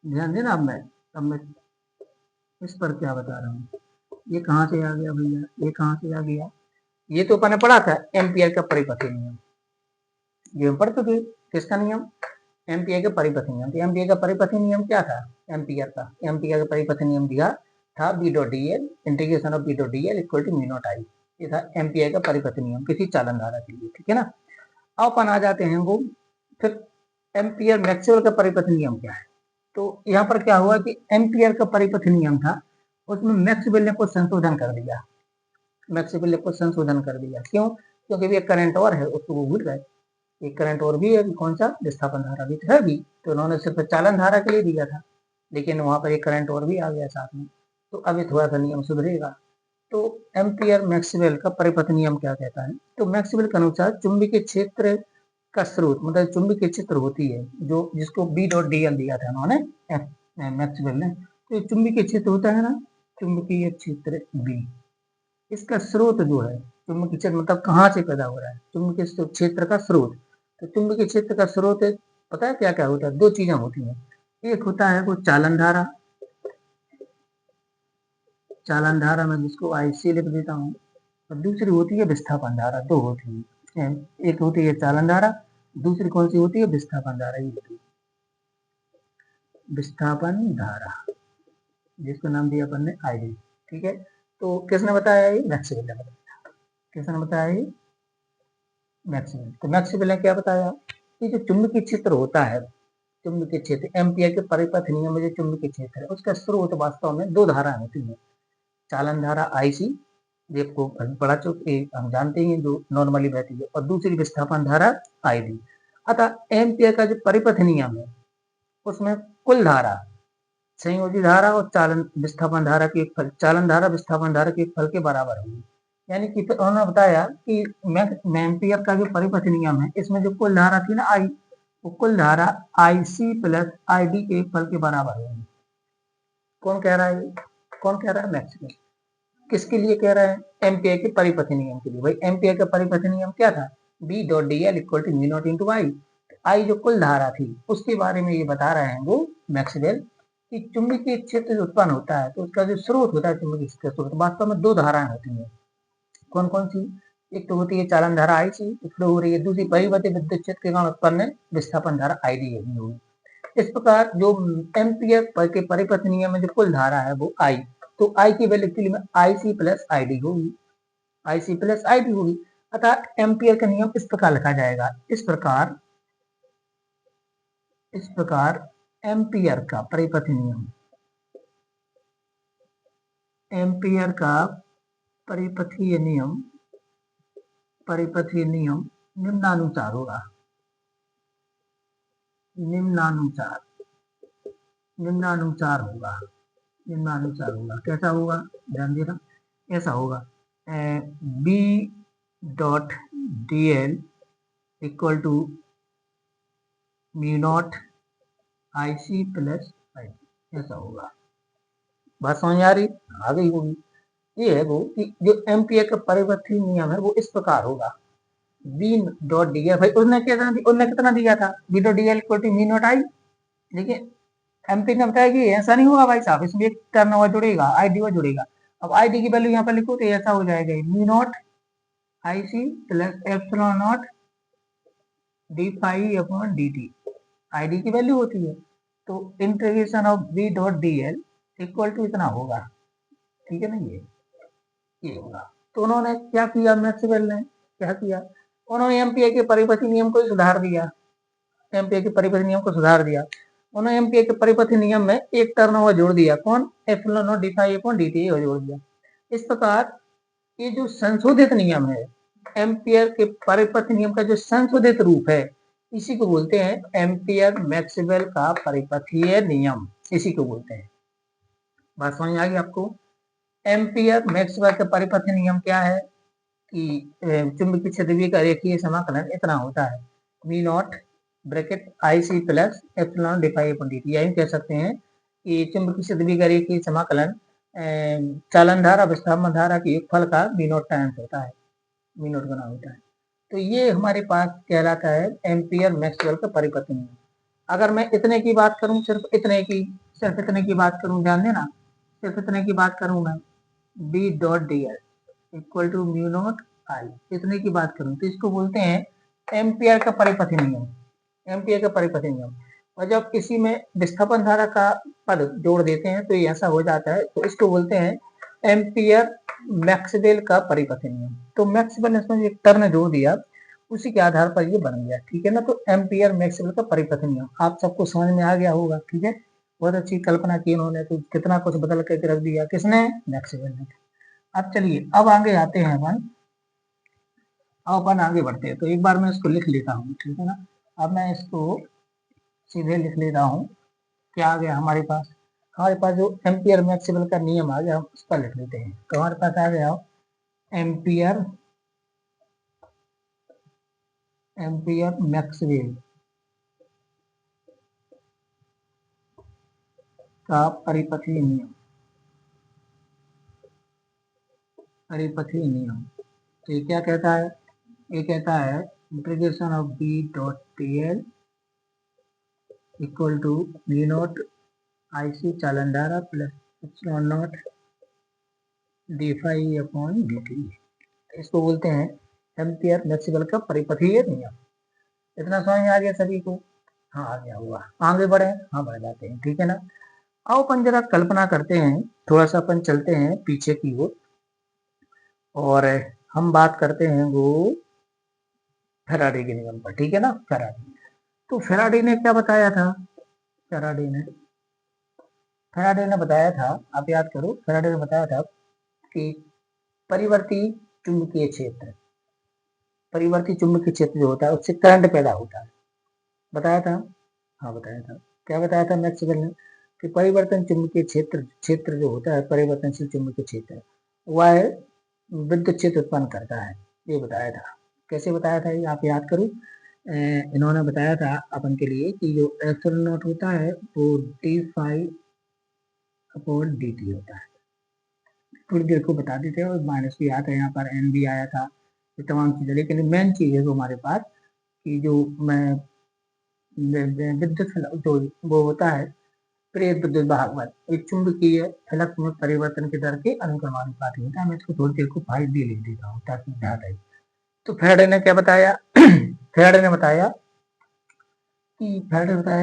ध्यान देना। अब मैं इस पर क्या बता रहा हूँ। ये कहाँ से आ गया भैया, ये कहाँ से आ गया, ये तो अपन ने पढ़ा था एम्पियर का परिपथी नियम, ये पढ़ चुके। किसका नियम, एम्पियर का परिपथी नियम। तो एम्पियर का परिपथी नियम क्या था, एम्पियर का परिपथी नियम दिया था B dot D L integration of B dot D L equal to mu not I. ये था एम्पियर का परिपथी नियम किसी चालन धारा के लिए, ठीक है ना। अब अपन आ जाते हैं वो फिर एम्पियर मैक्सवेल का परिपथी नियम क्या है। तो यहाँ पर क्या हुआ कि एम्पियर का परिपथी नियम था, उसमें मैक्सवेल ने कुछ संशोधन कर दिया। क्यों, क्योंकि भी एक करंट और है उसको वो भूल गए। एक करंट और भी है, कौन सा, विस्थापन धारा भी है भी, तो उन्होंने सिर्फ चालन धारा के लिए दिया था, लेकिन वहां पर एक करंट और भी आ गया साथ में। तो अभी थोड़ा सा नियम सुधरेगा। तो एम्पियर मैक्सवेल का परिपथ नियम क्या कहता है, तो मैक्सवेल के अनुसार चुंबकीय क्षेत्र का स्रोत, मतलब चुंबकीय क्षेत्र होती है जो जिसको बी डॉट डी एल दिया था उन्होंने मैक्सवेल ने। तो चुंबकीय क्षेत्र होता है ना, चुंबकीय क्षेत्र बी, इसका स्रोत जो है चुंबकीय क्षेत्र, मतलब कहाँ से पैदा हो रहा है, चुंबकीय क्षेत्र का स्रोत। तो चुंबकीय क्षेत्र का स्रोत पता है क्या क्या होता है, दो चीजें होती हैं। एक होता है वो चालन धारा मैं जिसको आईसी लिख देता हूँ, और दूसरी होती है विस्थापन धारा। दो होती है, एक होती है चालन धारा, दूसरी कौन सी होती है, विस्थापन धारा। ये होती है विस्थापन धारा, जिसका नाम दिया अपन ने आईडी, ठीक है। तो किसने बताया, ये मैक्सवेल ने बताया। किसने बताया, ये मैक्सवेल। तो मैक्सवेल ने क्या बताया कि जो चुंबकीय क्षेत्र होता है, चुंबकीय क्षेत्र एम्पियर के परिपथ नियम में जो चुंबकीय क्षेत्र है उसका स्रोत वास्तव में दो धाराएं होती हैं। चालन धारा आईसी, आपको पढ़ा चुके, हम जानते हैं जो नॉर्मली बहती है, और दूसरी विस्थापन धारा आईडी। अतः एम्पियर का जो परिपथ नियम है उसमें कुल धारा, संयोजी धारा और चालन विस्थापन धारा के फल, चालन धारा विस्थापन धारा के फल के बराबर होगी। यानी कि उन्होंने बताया कि एम्पियर का जो परिपथ नियम है इसमें जो कुल धारा थी ना आई, वो कुल धारा आईसी प्लस आईडी के फल के बराबर होगी। कौन कह रहा है, कौन कह रहा है, मैक्सवेल। किसके लिए कह रहा है, एम्पियर के परिपथ नियम के लिए। भाई एम्पियर का परिपथ नियम क्या था, B dot D L equal to mu not into I. I जो कुल धारा थी उसके बारे में ये बता रहे हैं वो मैक्सवेल कि चुंबकीय क्षेत्र जो उत्पन्न होता है तो उसका जो स्रोत होता है चुंबकीय क्षेत्र स्रोत, वास्तव में दो धाराएं होती हैं। कौन कौन सी, एक तो होती है चालन धारा आई सी, इसलिए हो रही है, दूसरी परिवर्तित विद्युत क्षेत्र के कारण उत्पन्न विस्थापन धारा आई डी होगी। इस प्रकार जो एम्पियर के परिपथ नियम में जो कुल धारा है वो आई, तो आई की वैल्यू एक्चुअली में आईसी प्लस आईडी होगी, आईसी प्लस आईडी होगी। अतः एम्पियर का नियम इस प्रकार लिखा जाएगा, इस प्रकार एम्पियर का परिपथ नियम, एम्पियर का परिपथीय नियम निम्नानुसार होगा, निम्नानुसार होगा। कैसा होगा, ध्यान देना, ऐसा होगा B dot D L equal to mu not I C plus I, ऐसा होगा। बात समझ आ रही, आ गई होगी। ये है वो कि जो एम्पियर का परिवर्ती नियम है वो इस प्रकार होगा, बी डॉट डी एल, भाई उन्होंने कितना दिया था, B dot D L equal to mu not I. देखिए एम्पियर ने बताया कि ऐसा नहीं होगा भाई साहब, इसमें एक टर्म और जुड़ेगा, आई डी और जुड़ेगा। अब आई डी की वैल्यू यहाँ पर लिखो तो ऐसा हो जाएगा mu not I C plus epsilon not D phi upon D T, I D की वैल्यू होती है। तो integration of B dot D L equal to इतना होगा, ठीक है ना, ये होगा। तो उन्होंने क्या किया, मैक्सवेल ने क्या किया, उन्होंने एम्पियर के परिपथी नियम को सुधार दिया, एम्पियर के परिपथी नियम को सुधार दिया। उन्होंने एम्पियर के परिपथी नियम में एक टर्म और जोड़ दिया, कौन, epsilon not D phi upon D T जोड़ दिया। इस प्रकार ये जो संशोधित नियम है, एम्पियर के परिपथ नियम का जो संशोधित रूप है, इसी को बोलते हैं एम्पियर मैक्सवेल का परिपथीय नियम, इसी को बोलते हैं। बात समझ आ गई आपको। एम्पियर मैक्सवेल का परिपथ नियम क्या है कि चुंबकीय क्षेत्र का रेखीय समाकलन इतना होता है, V naught bracket I C plus epsilon D phi upon D T. यही कह सकते हैं कि चुंबकीय क्षेत्र का रेखीय समाकलन चालन धारा विस्थापन धारा के योगफल का वी नॉट टाइम्स होता है, वी नॉट बना होता है। तो ये हमारे पास कहलाता है एम्पियर मैक्सवेल का परिपथ नियम। अगर मैं इतने की बात करूं, सिर्फ इतने की बात करूं, ध्यान देना, सिर्फ इतने की बात करूं मैं, B dot D S equal to mu not I, इतने की बात करूं तो इसको बोलते हैं एम्पियर का परिपथ नियम, एम्पियर का परिपथ नियम। और जब किसी में विस्थापन धारा का पद जोड़ देते हैं तो ये ऐसा हो जाता है, तो इसको बोलते हैं एम्पियर मैक्सवेल का परिपथ नियम। तो मैक्सवेल ने इसमें एक टर्म जोड़ दिया, उसी के आधार पर ये बन गया, ठीक है ना। तो एम्पियर मैक्सवेल का परिपथ नियम आप सबको समझ में आ गया होगा, ठीक है। बहुत अच्छी कल्पना की उन्होंने, तो कितना कुछ बदल करके रख दिया, किसने, मैक्सवेल ने। अब चलिए, अब आगे आते हैं अपन आगे बढ़ते हैं। तो एक बार मैं इसको लिख लेता हूँ, ठीक है ना। अब मैं इसको सीधे लिख लेता हूँ, क्या आ गया हमारे पास, जो एम्पियर मैक्सवेल का नियम आ गया, हम उस पर लिख लेते हैं। तो हमारे पास आ गया एम्पियर मैक्सवेल का परिपथीय नियम, तो ये क्या कहता है, ये कहता है integration of B dot T L equal to V not I C चालन धारा plus epsilon not D phi upon D T. इसको बोलते हैं एम्पियर मैक्सवेल का परिपथीय नियम। इतना समझ में आ गया सभी को? हाँ आ गया होगा। आगे बढ़े, हाँ बढ़ जाते हैं, ठीक है ना। आओ अपन जरा कल्पना करते हैं, थोड़ा सा अपन चलते हैं पीछे की ओर और हम बात करते हैं वो फैराडे के नियम पर, ठीक है ना। फैराडे, तो फैराडे ने क्या बताया था, फैराडे ने बताया था, आप याद करो, फैराडे ने बताया था कि परिवर्ती चुंबकीय क्षेत्र जो होता है उससे करंट पैदा होता है, बताया था। हाँ बताया था। क्या बताया था मैक्सवेल ने कि परिवर्तन चुंबकीय क्षेत्र जो होता है, परिवर्तनशील चुंबकीय क्षेत्र, वह विद्युत क्षेत्र उत्पन्न करता है, ये बताया था। कैसे बताया था ये आप याद करो। इन्होंने बताया था अपन के लिए कि जो एप्सिलॉन नॉट होता है वो D phi upon D T होता है। थोड़ी देर को बता देते हैं, और माइनस भी आता है, यहाँ पर एन भी आया था, ये तमाम चीजें। लेकिन मेन चीज है जो हमारे पास कि जो मैं विद्युत जो वो होता है प्रेरित विद्युत वाहक बल, एक चुंबकीय फ्लक्स में परिवर्तन के दर के अनुक्रमानुपाती होता है। मैं इसको थोड़ी देर को 5D लिख देता हूँ ताकि ध्यान रहे। तो फैराडे ने क्या बताया फैराडे ने बताया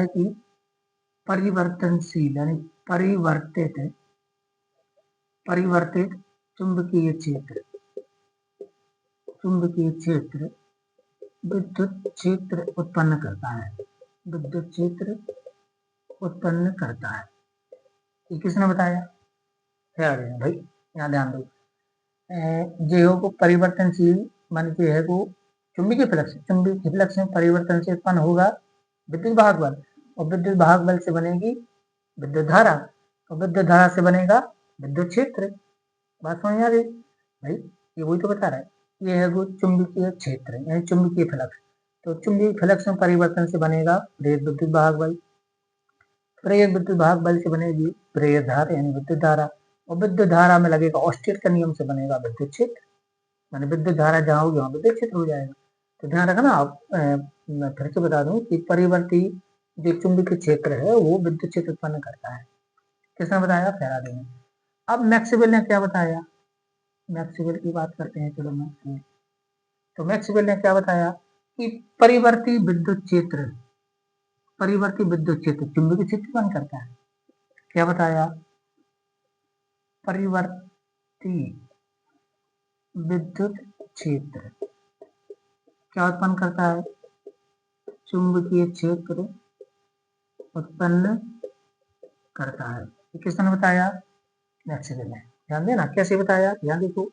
कि परिवर्तनशील यानी परिवर्तित चुंबकीय क्षेत्र विद्युत क्षेत्र उत्पन्न करता है। ये किसने बताया, फैराडे ने। भाई यहाँ ध्यान दो, जो को परिवर्तनशील मान के है वो चुंबकीय फ्लक्स में परिवर्तन से उत्पन्न होगा विद्युत वाहक बल, और विद्युत वाहक बल से बनेगी विद्युत धारा, और विद्युत धारा से बनेगा विद्युत क्षेत्र। बात समझ आ गई भाई, ये वही तो बता रहा है। ये है वो चुंबकीय क्षेत्र यानी चुंबकीय फ्लक्स। तो चुंबकीय फ्लक्स में परिवर्तन से बनेगा प्रेरित विद्युत वाहक बल, प्रेरित विद्युत वाहक बल से बनेगी प्रेरित धारा यानी विद्युत धारा, और विद्युत धारा में लगेगा ऑस्टेट का नियम से बनेगा विद्युत क्षेत्र, यानी विद्युत धारा जहाँ होगी वहाँ विद्युत क्षेत्र हो जाएगा। तो ध्यान रखना आप, मैं फिर से बता दूं कि परिवर्ती जो चुंबकीय क्षेत्र है वो विद्युत क्षेत्र उत्पन्न करता है। किसने बताया, फैराडे ने। अब मैक्सवेल ने क्या बताया, मैक्सवेल की बात करते हैं, चलो मैक्सवेल। तो मैक्सवेल ने क्या बताया कि परिवर्ती विद्युत क्षेत्र चुंबकीय क्षेत्र उत्पन्न करता है। क्या बताया, परिवर्ती विद्युत क्षेत्र क्या उत्पन्न करता है, चुंबकीय क्षेत्र उत्पन्न करता है। किसने बताया, मैक्सवेल ने। ध्यान देना कैसे बताया, ध्यान देखो।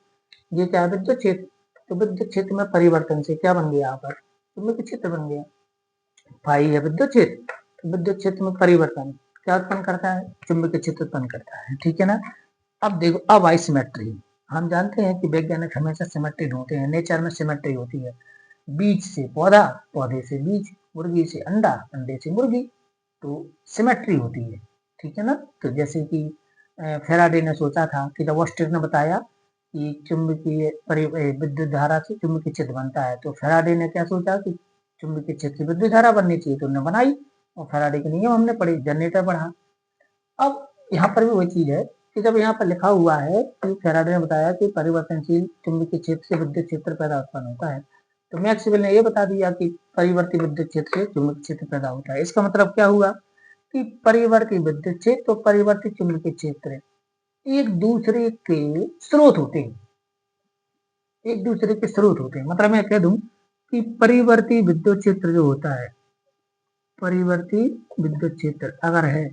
ये क्या है, विद्युत क्षेत्र, तो विद्युत क्षेत्र में परिवर्तन से क्या बन गया, यहाँ पर चुंबकीय क्षेत्र बन गया। फाई है विद्युत क्षेत्र, तो विद्युत क्षेत्र में परिवर्तन क्या उत्पन्न करता है, चुंबकीय क्षेत्र उत्पन्न करता है, ठीक है ना। अब देखो, अब आई सिमेट्री। हम जानते हैं कि वैज्ञानिक हमेशा सिमेट्री ढूंढते हैं, नेचर में सिमेट्री होती है। बीज से पौधा, पौधे से बीज, मुर्गी से अंडा, अंडे से मुर्गी, तो सिमेट्री होती है, ठीक है ना। तो जैसे कि फेराडे ने सोचा था कि जब ऑस्टिन ने बताया कि चुंबकीय विद्युत धारा से चुंबकीय क्षेत्र बनता है, तो फेराडे ने क्या सोचा कि चुंबकीय क्षेत्र से विद्युत धारा बननी चाहिए, तो उन्होंने बनाई, और फेराडे के नियम हमने पढ़े, जनरेटर बढ़ा। अब यहाँ पर भी वही चीज है कि जब यहाँ पर लिखा हुआ है कि फेराडे ने बताया कि परिवर्तनशील चुंबकीय क्षेत्र से विद्युत क्षेत्र पैदा उत्पन्न होता है, तो मैक्सवेल ने ये बता दिया कि परिवर्ती विद्युत क्षेत्र से चुंबकीय क्षेत्र पैदा होता है। इसका मतलब क्या हुआ कि परिवर्ती विद्युत क्षेत्र और परिवर्ती चुंबकीय क्षेत्र एक दूसरे के स्रोत होते हैं, एक दूसरे के स्रोत होते हैं। मतलब मैं कह दूं कि परिवर्ती विद्युत क्षेत्र जो होता है, परिवर्ती विद्युत क्षेत्र अगर है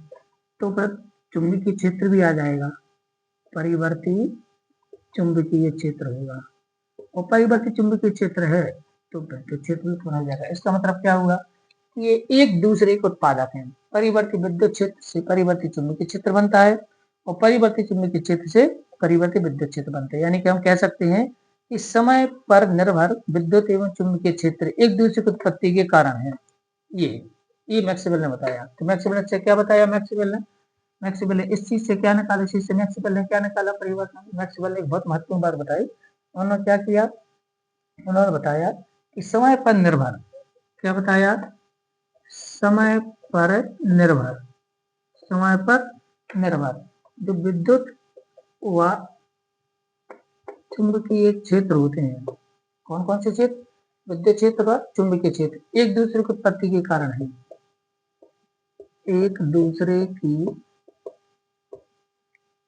तो फिर चुंबकीय क्षेत्र भी आ जाएगा, परिवर्ती चुंबकीय क्षेत्र होगा, और परिवर्ती चुंबकीय क्षेत्र है तो विद्युत क्षेत्र भी उत्पन्न हो जाएगा। इसका मतलब क्या हुआ कि ये एक दूसरे के उत्पादक हैं। परिवर्ती विद्युत क्षेत्र से परिवर्ती चुंबकीय क्षेत्र बनता है, और परिवर्ती चुंबकीय क्षेत्र से परिवर्ती विद्युत क्षेत्र बनते हैं। यानी कि हम कह सकते हैं कि समय पर निर्भर विद्युत एवं चुंबकीय क्षेत्र एक दूसरे की उत्पत्ति के कारण है। ये मैक्सवेल ने बताया। तो मैक्सवेल ने क्या बताया, मैक्सवेल ने इस चीज से क्या निकाला, इस चीज से मैक्सवेल ने क्या निकाला, परिवर्तन। मैक्सवेल ने एक बहुत महत्वपूर्ण बात बताई। उन्होंने क्या किया, उन्होंने बताया कि समय पर निर्भर, क्या बताया, समय पर निर्भर, समय पर निर्भर जो विद्युत व चुंबकीय क्षेत्र होते हैं, कौन कौन से क्षेत्र, विद्युत क्षेत्र व चुंबकीय क्षेत्र एक दूसरे की उत्पत्ति के कारण है, एक दूसरे की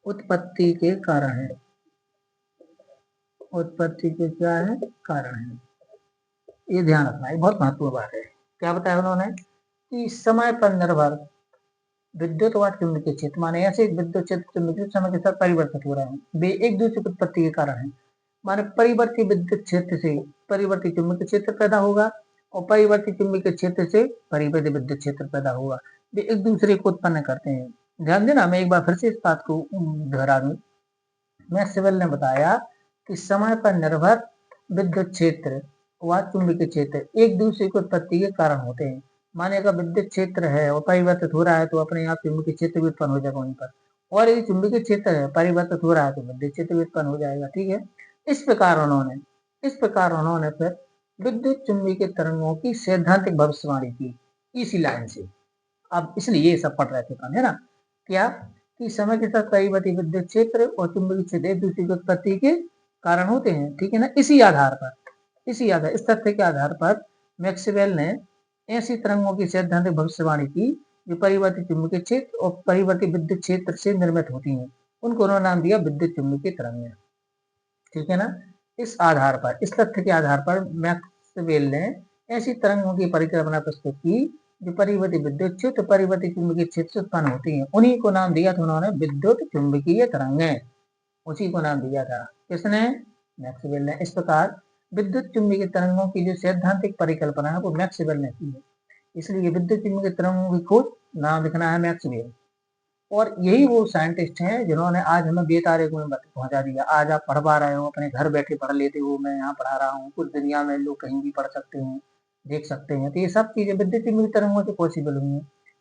उत्पत्ति के कारण है, उत्पत्ति के क्या है, कारण है। ये ध्यान रखना, ये बहुत महत्वपूर्ण बात है। क्या बताया उन्होंने कि समय पर निर्भर विद्युत व चुंबकीय क्षेत्र, माने ऐसे विद्युत क्षेत्र चुंबकीय समय के साथ परिवर्तित हो रहे हैं, वे एक दूसरे की उत्पत्ति के कारण है। माने परिवर्ती विद्युत क्षेत्र से परिवर्ती चुंबकीय क्षेत्र पैदा होगा, और परिवर्ती चुंबकीय क्षेत्र से परिवर्ती विद्युत क्षेत्र पैदा होगा, वे एक दूसरे को उत्पन्न करते हैं। ध्यान देना, मैं एक बार फिर से इस बात को दोहरा दूं। मैक्सवेल ने बताया कि समय पर निर्भर विद्युत क्षेत्र व चुंबकीय क्षेत्र एक दूसरे की उत्पत्ति के कारण होते हैं। माने अगर विद्युत क्षेत्र है और परिवर्तित हो रहा है, तो अपने आप चुंबकीय क्षेत्र भी उत्पन्न हो जाएगा वहीं पर, और यदि चुंबकीय क्षेत्र है परिवर्तित हो रहा है तो विद्युत क्षेत्र भी उत्पन्न हो जाएगा, ठीक है। इस प्रकार उन्होंने फिर विद्युत चुंबकीय तरंगों की सैद्धांतिक भविष्यवाणी की इसी लाइन से। अब इसलिए ये सब पढ़ रहे थे अपन, है ना। क्या कि समय के साथ परिवर्ती विद्युत क्षेत्र और चुंबकीय क्षेत्र एक दूसरे की उत्पत्ति के कारण होते हैं, ठीक है ना। इस तथ्य के आधार पर मैक्सवेल ने ऐसी तरंगों की सैद्धांतिक भविष्यवाणी की जो परिवर्ती चुंबकीय क्षेत्र और परिवर्ती विद्युत क्षेत्र से निर्मित होती हैं। उनको उन्होंने नाम दिया विद्युत चुंबकीय तरंगें, ठीक है ना। इस तथ्य के आधार पर मैक्सवेल ने ऐसी तरंगों की परिकल्पना प्रस्तुत की जो परिवर्ती विद्युत क्षेत्र परिवर्ती चुंबकीय क्षेत्र से उत्पन्न होती हैं। उन्हीं को नाम दिया था उन्होंने विद्युत चुंबकीय तरंगें, उसी को नाम दिया था, किसने, मैक्सवेल ने। इस प्रकार विद्युत चुंबकीय तरंगों की जो सैद्धांतिक परिकल्पना है वो मैक्सवेल ने की है। इसलिए विद्युत चुंबकीय तरंगों की खोज नाम लिखना है मैक्सवेल। और यही वो साइंटिस्ट हैं जिन्होंने आज हमें बेतारे को पहुंचा दिया। आज आप पढ़ पा रहे हो, अपने घर बैठे पढ़ लेते हो, मैं यहाँ पढ़ा रहा हूँ, कुछ दुनिया में लोग कहीं भी पढ़ सकते हैं, देख सकते हैं। तो ये सब चीजें विद्युत चुंबकीय तरंगों से पॉसिबल हुई है।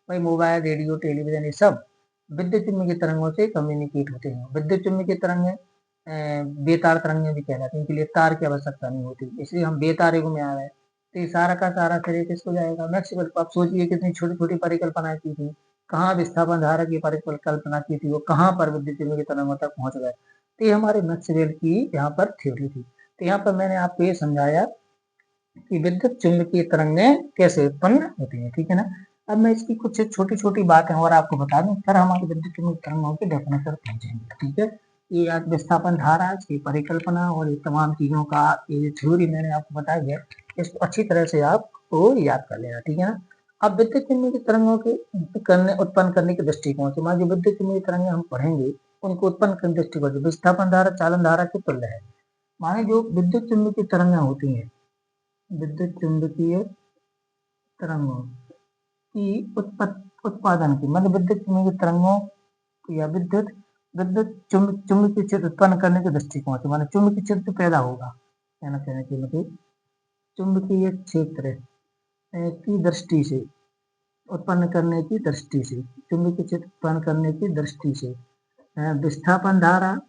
भाई मोबाइल, रेडियो, टेलीविजन, ये सब विद्युत चुंबकीय तरंगों से कम्युनिकेट होते हैं। विद्युत चुंबकीय तरंगें बेतार तरंगें भी कहलाती हैं, इनके लिए तार की आवश्यकता नहीं होती, इसलिए हम बेतारे को में आ रहे हैं। तो ये सारा का सारा फिर किसको जाएगा, मैक्सवेल को। आप सोचिए कितनी छोटी छोटी परिकल्पनाएं की थी, कहाँ विस्थापन धारा की परिकल्पना की थी, वो कहाँ पर विद्युत चुंबकीय तरंगों तक पहुंच गए। तो ये हमारे मैक्सवेल की यहाँ पर थ्योरी थी। तो यहाँ पर मैंने आपको ये समझाया कि विद्युत चुंबकीय तरंगें कैसे उत्पन्न होती है, ठीक है ना। अब मैं इसकी कुछ छोटी छोटी बातें और आपको बता दूं, फिर हमारी विद्युत चुंबकीय तरंगों की डेफिनेशन पहुंचेंगे, ठीक है। ये आज विस्थापन धारा, इसकी परिकल्पना और ये तमाम चीजों का ये थ्योरी मैंने आपको बताई है, इसको अच्छी तरह से आपको याद कर लेना, ठीक है ना। अब विद्युत चुंबकीय तरंगों के उत्पन्न करने के दृष्टिकोण से, मान जो विद्युत चुंबकीय तरंगें हम पढ़ेंगे उनको उत्पन्न करने के दृष्टिकोण से विस्थापन धारा चालन धारा के तुल्य है। माने जो विद्युत चुंबकीय तरंगें होती हैं, विद्युत चुंबकीय तरंगों की उत्पादन की, मतलब विद्युत चुंबकीय तरंगों या विद्युत विद्युत चुंबकीय क्षेत्र उत्पन्न करने के दृष्टिकोण से, माने चुंबकीय क्षेत्र पैदा होगा, कहना कहने के मतलब चुंबकीय क्षेत्र की दृष्टि से, उत्पन्न करने की दृष्टि से, चुंबकीय क्षेत्र उत्पन्न करने की दृष्टि से विस्थापन धारा,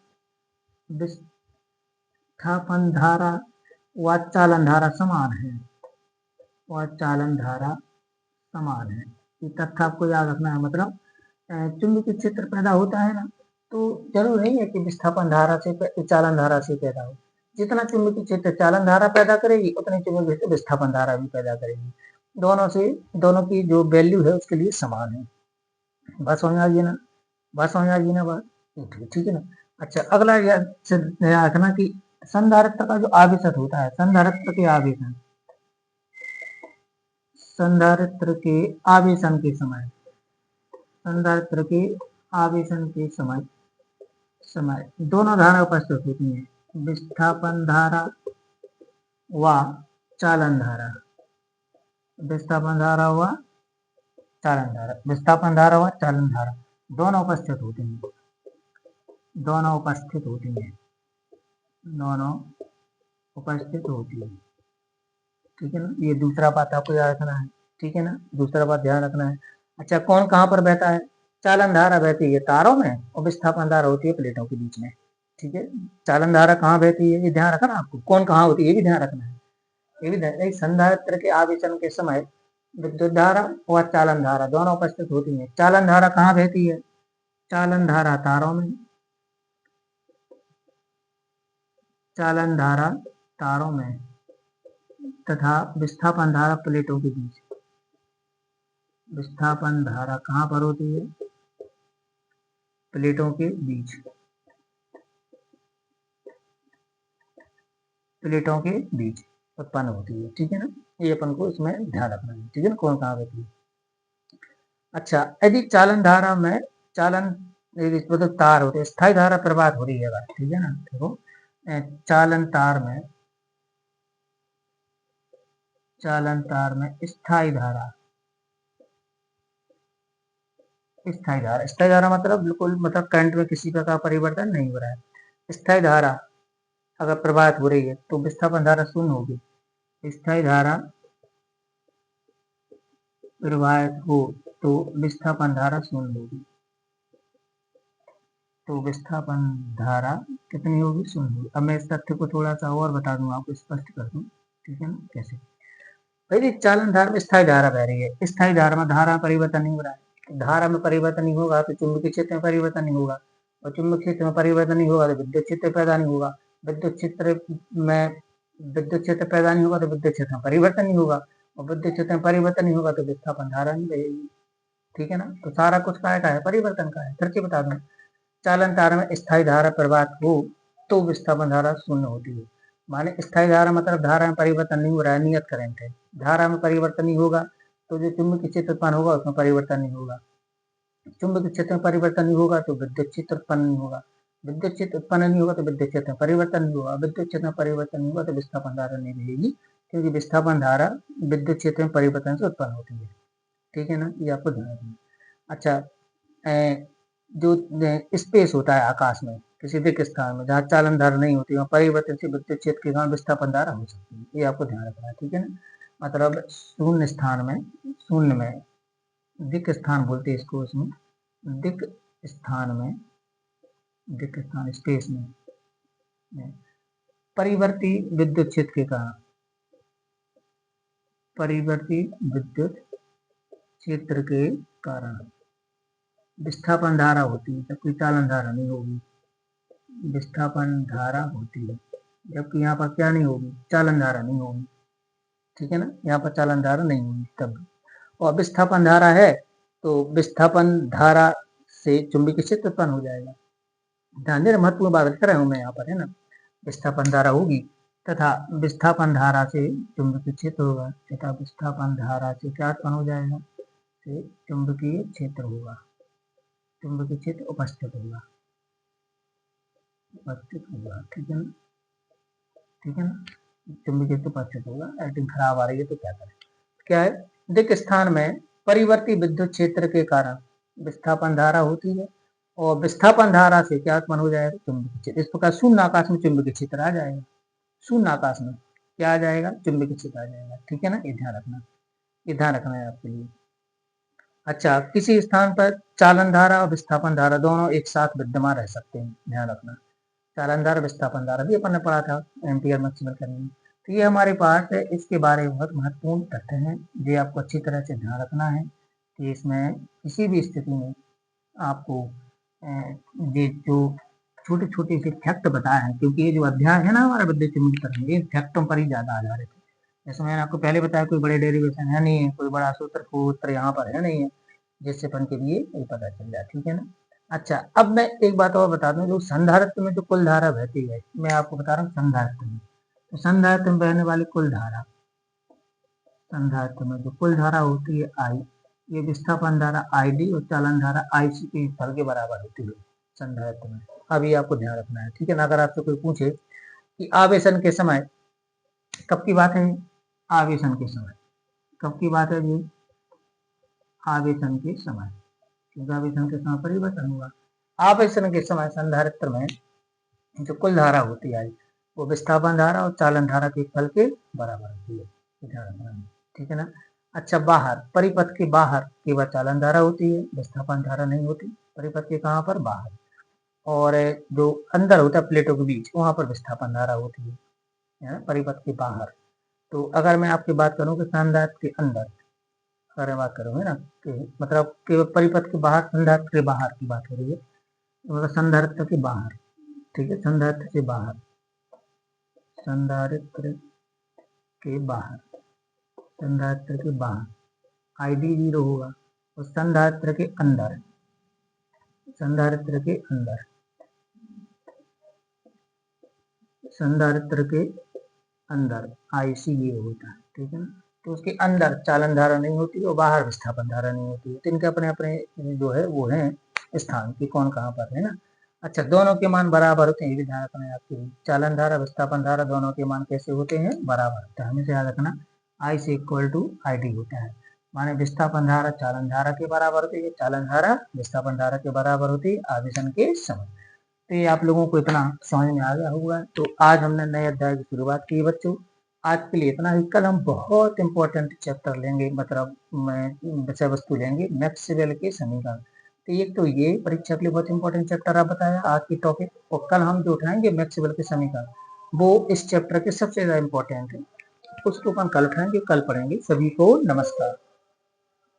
विस्थापन धारा व चालन धारा समान है, व चालन धारा समान है। ये तथ्य आपको याद रखना है। मतलब चुंबकीय क्षेत्र पैदा होता है ना, तो जरूर नहीं है कि विस्थापन धारा से चालन धारा से पैदा हो। जितना चुंबकीय क्षेत्र चालन धारा पैदा करेगी, उतनी चुंबकीय क्षेत्र विस्थापन धारा भी पैदा करेगी। दोनों की जो वैल्यू है उसके लिए समान है। बस समझ आ गई ना, बात समझ आ गई ना बात, ठीक है ना। अच्छा, अगला याद रखना कि संधारित्र का जो आवेशन होता है, संधारित्र के आवेशन, संधारित्र के आवेशन के समय, संधारित्र के आवेशन के समय दोनों धारा उपस्थित होती हैं, विस्थापन धारा व चालन धारा, विस्थापन धारा व चालन धारा, विस्थापन धारा व चालन धारा दोनों उपस्थित होती हैं, दोनों उपस्थित होती हैं, दोनों उपस्थित होती है, ठीक है ना। ये दूसरा बात आपको याद रखना है, ठीक है ना, दूसरा बात ध्यान रखना है। अच्छा, कौन कहाँ पर बहता है? चालन धारा बहती है तारों में और विस्थापन धारा होती है प्लेटों के बीच में, ठीक है। चालन धारा कहाँ बहती है ये ध्यान रखना आपको, कौन कहाँ होती है ये भी ध्यान रखना है। ये भी संधारित्र के आवेशन के समय विद्युत धारा और चालन धारा दोनों उपस्थित होती है। चालन धारा कहाँ बहती है? चालन धारा तारों में, चालन धारा तारों में तथा विस्थापन धारा प्लेटों के बीच। विस्थापन धारा कहाँ पर होती है? प्लेटों के बीच, प्लेटों के बीच उत्पन्न होती है, ठीक है ना। ये अपन को इसमें ध्यान रखना है, ठीक है ना, कौन कहाँ होती है। अच्छा, यदि चालन धारा में तो तार होते हैं, स्थायी धारा प्रवाहित हो रही है, ठीक है ना। देखो, चालन तार में स्थायी धारा, स्थायी धारा मतलब बिल्कुल, मतलब करंट में किसी प्रकार परिवर्तन नहीं हो रहा है। स्थायी धारा अगर प्रवाहित हो रही है तो विस्थापन धारा शून्य होगी। स्थायी धारा प्रवाहित हो तो विस्थापन धारा शून्य होगी, तो विस्थापन धारा कितनी होगी? शून्य होगी। अब मैं इस तथ्य को थोड़ा सा और बता दूं, आपको स्पष्ट कर दूं, ठीक है ना। कैसे? भाई, चालन धारा में स्थायी धारा बह रही है, स्थायी धारा में धारा में परिवर्तन नहीं हो रहा है। धारा में परिवर्तन नहीं होगा तो चुंबकीय क्षेत्र में परिवर्तन नहीं होगा, और चुंबकीय क्षेत्र में परिवर्तन नहीं होगा तो विद्युत क्षेत्र पैदा नहीं होगा, विद्युत क्षेत्र में विद्युत क्षेत्र पैदा नहीं होगा तो विद्युत क्षेत्र में परिवर्तन नहीं होगा, और विद्युत क्षेत्र में परिवर्तन नहीं होगा तो विस्थापन धारा नहीं रहेगी, ठीक है ना। तो सारा कुछ का है? परिवर्तन का है। फिर से बता दूं, चालन तार में स्थायी धारा प्रवाहित हो तो विस्थापन धारा शून्य होती है। माने स्थायी धारा मतलब धारा में परिवर्तन नहीं हो रहा है, नियत करंट है। धारा में परिवर्तन नहीं होगा तो जो चुंबकीय क्षेत्र उत्पन्न होगा उसमें परिवर्तन नहीं होगा, चुंबकीय क्षेत्र में परिवर्तन नहीं होगा तो विद्युत क्षेत्र उत्पन्न नहीं होगा, विद्युत क्षेत्र उत्पन्न नहीं होगा तो विद्युत क्षेत्र में परिवर्तन नहीं होगा, विद्युत क्षेत्र में परिवर्तन नहीं होगा तो विस्थापन धारा नहीं रहेगी, क्योंकि विस्थापन धारा विद्युत क्षेत्र में परिवर्तन से उत्पन्न होती है, ठीक है ना। ये आपको ध्यान रखना। अच्छा, जो स्पेस होता है आकाश में किसी दिक स्थान में जहाँ चालन धारा नहीं होती, वहाँ परिवर्तन से विद्युत क्षेत्र के कारण विस्थापन धारा हो सकती है, ये आपको ध्यान रखना है, ठीक है ना। मतलब शून्य स्थान में, शून्य में, दिक स्थान बोलते हैं इसको, इसमें दिक स्थान में, दिक स्थान स्पेस में परिवर्ती विद्युत क्षेत्र के कारण, परिवर्ती विद्युत क्षेत्र के कारण विस्थापन धारा होती है, जबकि चालन धारा नहीं होगी। विस्थापन धारा होती है जबकि यहाँ पर क्या नहीं होगी? चालन धारा नहीं होगी, ठीक है ना। यहाँ पर चालन धारा नहीं होगी तब, और विस्थापन धारा है तो विस्थापन धारा से चुंबकीय क्षेत्र उत्पन्न हो जाएगा। ध्यान देना, महत्वपूर्ण बात लिख रहा हूँ मैं यहाँ पर, है ना। विस्थापन धारा होगी तथा विस्थापन धारा से चुंबकीय क्षेत्र होगा, तथा विस्थापन धारा से क्या उत्पन्न हो जाएगा? से चुंबकीय क्षेत्र होगा, चुंबकीय क्षेत्र उपस्थित होगा, उपस्थित होगा, ठीक है ना, ठीक है ना। चुंबकीय क्षेत्र उपस्थित होगा। राइटिंग खराब आ रही है तो क्या करें? क्या है? दिक स्थान में परिवर्ती विद्युत क्षेत्र के कारण विस्थापन धारा होती है, और विस्थापन धारा से क्या उत्पन्न हो जाएगा, चुंबकीय क्षेत्र। इस प्रकार शून्य आकाश में चुंबकीय क्षेत्र आ जाएगा। शून्य आकाश में क्या आ जाएगा, चुंबकीय क्षेत्र आ जाएगा। ठीक है ना, ये ध्यान रखना, ये ध्यान रखना है आपके लिए। अच्छा, किसी स्थान पर चालन धारा और विस्थापन धारा दोनों एक साथ विद्यमान रह सकते हैं, ध्यान रखना। चालन धारा विस्थापन धारा भी अपन ने पढ़ा था एम्पियर मैक्सवेल करने में। तो ये हमारे पास है, इसके बारे में बहुत महत्वपूर्ण तथ्य हैं, ये आपको अच्छी तरह से ध्यान रखना है कि इसमें किसी भी स्थिति में आपको ये जो छोटे छोटे से फैक्ट बताए हैं, क्योंकि ये जो अध्याय है ना हमारा विद्युत चुम्बकीय तरंग, ये फैक्टों पर ही ज्यादा आधारित है। जैसे मैंने आपको पहले बताया, कोई बड़े डेरिवेशन है नहीं है, कोई बड़ा सूत्र यहाँ पर है नहीं है, जिससे अपन के लिए ये पता चल जाए। ठीक है ना। अच्छा, अब मैं एक बात और बता दूं, जो संधारित्र में जो कुल धारा बहती है, मैं आपको बता रहा हूँ संधारित्र में, तो संधारित्र में बहने वाली कुल धारा, संधारित्र में जो कुल धारा होती है आई, ये विस्थापन धारा आई डी और चालन धारा आई सी के फल के बराबर होती है संधारित्र में। अब ये आपको ध्यान रखना है। ठीक है ना। अगर आपसे कोई पूछे कि आवेशन के समय, कब की बात है, आवेशन के समय, कब की बात है जी, आवेशन के समय, क्योंकि आवेशन के समय परिवर्तन हुआ। आवेशन के समय संधारित्र में जो कुल धारा होती है वो विस्थापन धारा और चालन धारा के फल के बराबर होती है, ध्यान रखना है। ठीक है ना। अच्छा, बाहर, परिपथ के बाहर केवल चालन धारा होती है, विस्थापन धारा नहीं होती। परिपथ के कहाँ पर, बाहर। और जो अंदर होता है प्लेटों के बीच, वहां पर विस्थापन धारा होती है परिपथ के बाहर। तो अगर मैं आपकी बात करूं कि संधारित्र के अंदर, अगर बात करूँ है ना, कि मतलब केवल परिपथ के बाहर, संधारित्र के बाहर की बात हो रही है, मतलब संधारित्र के बाहर। ठीक है, संधारित्र के बाहर, संधारित्र के बाहर, संधारित्र के बाहर आईडी 0 होगा। और संधारित्र के अंदर, संधारित्र के अंदर, संधारित्र के अंदर आईसी 0 होता है। ठीक है ना। तो उसके अंदर चालन धारा नहीं होती और बाहर विस्थापन धारा नहीं होती है। तो इनके अपने अपने जो है वो है स्थान की, कौन कहाँ पर है ना। अच्छा, दोनों के मान बराबर होते हैं, ये भी ध्यान रखना है आपके लिए। चालन धारा विस्थापन धारा दोनों के मान कैसे होते हैं, बराबर होता है। हमेशा याद रखना, आई से इक्वल टू आई डी होता है, माने विस्थापन धारा चालन धारा के बराबर होती है, चालन धारा विस्थापन धारा के बराबर होती है आवेशन के समय। तो ये आप लोगों को इतना समझ में आ गया होगा। तो आज हमने नए अध्याय की शुरुआत की बच्चों। आज के लिए इतना ही। कल हम बहुत इंपॉर्टेंट चैप्टर लेंगे, मतलब विषय वस्तु लेंगे मैक्सवेल के समीकरण। तो एक तो ये परीक्षा के लिए बहुत इंपॉर्टेंट चैप्टर आप बताया आज की टॉपिक, और कल हम जो उठाएंगे मैक्सवेल के समीकरण, वो इस चैप्टर के सबसे ज्यादा इंपॉर्टेंट है। उसको अपन कल उठाएंगे, कल पढ़ेंगे। सभी को नमस्कार।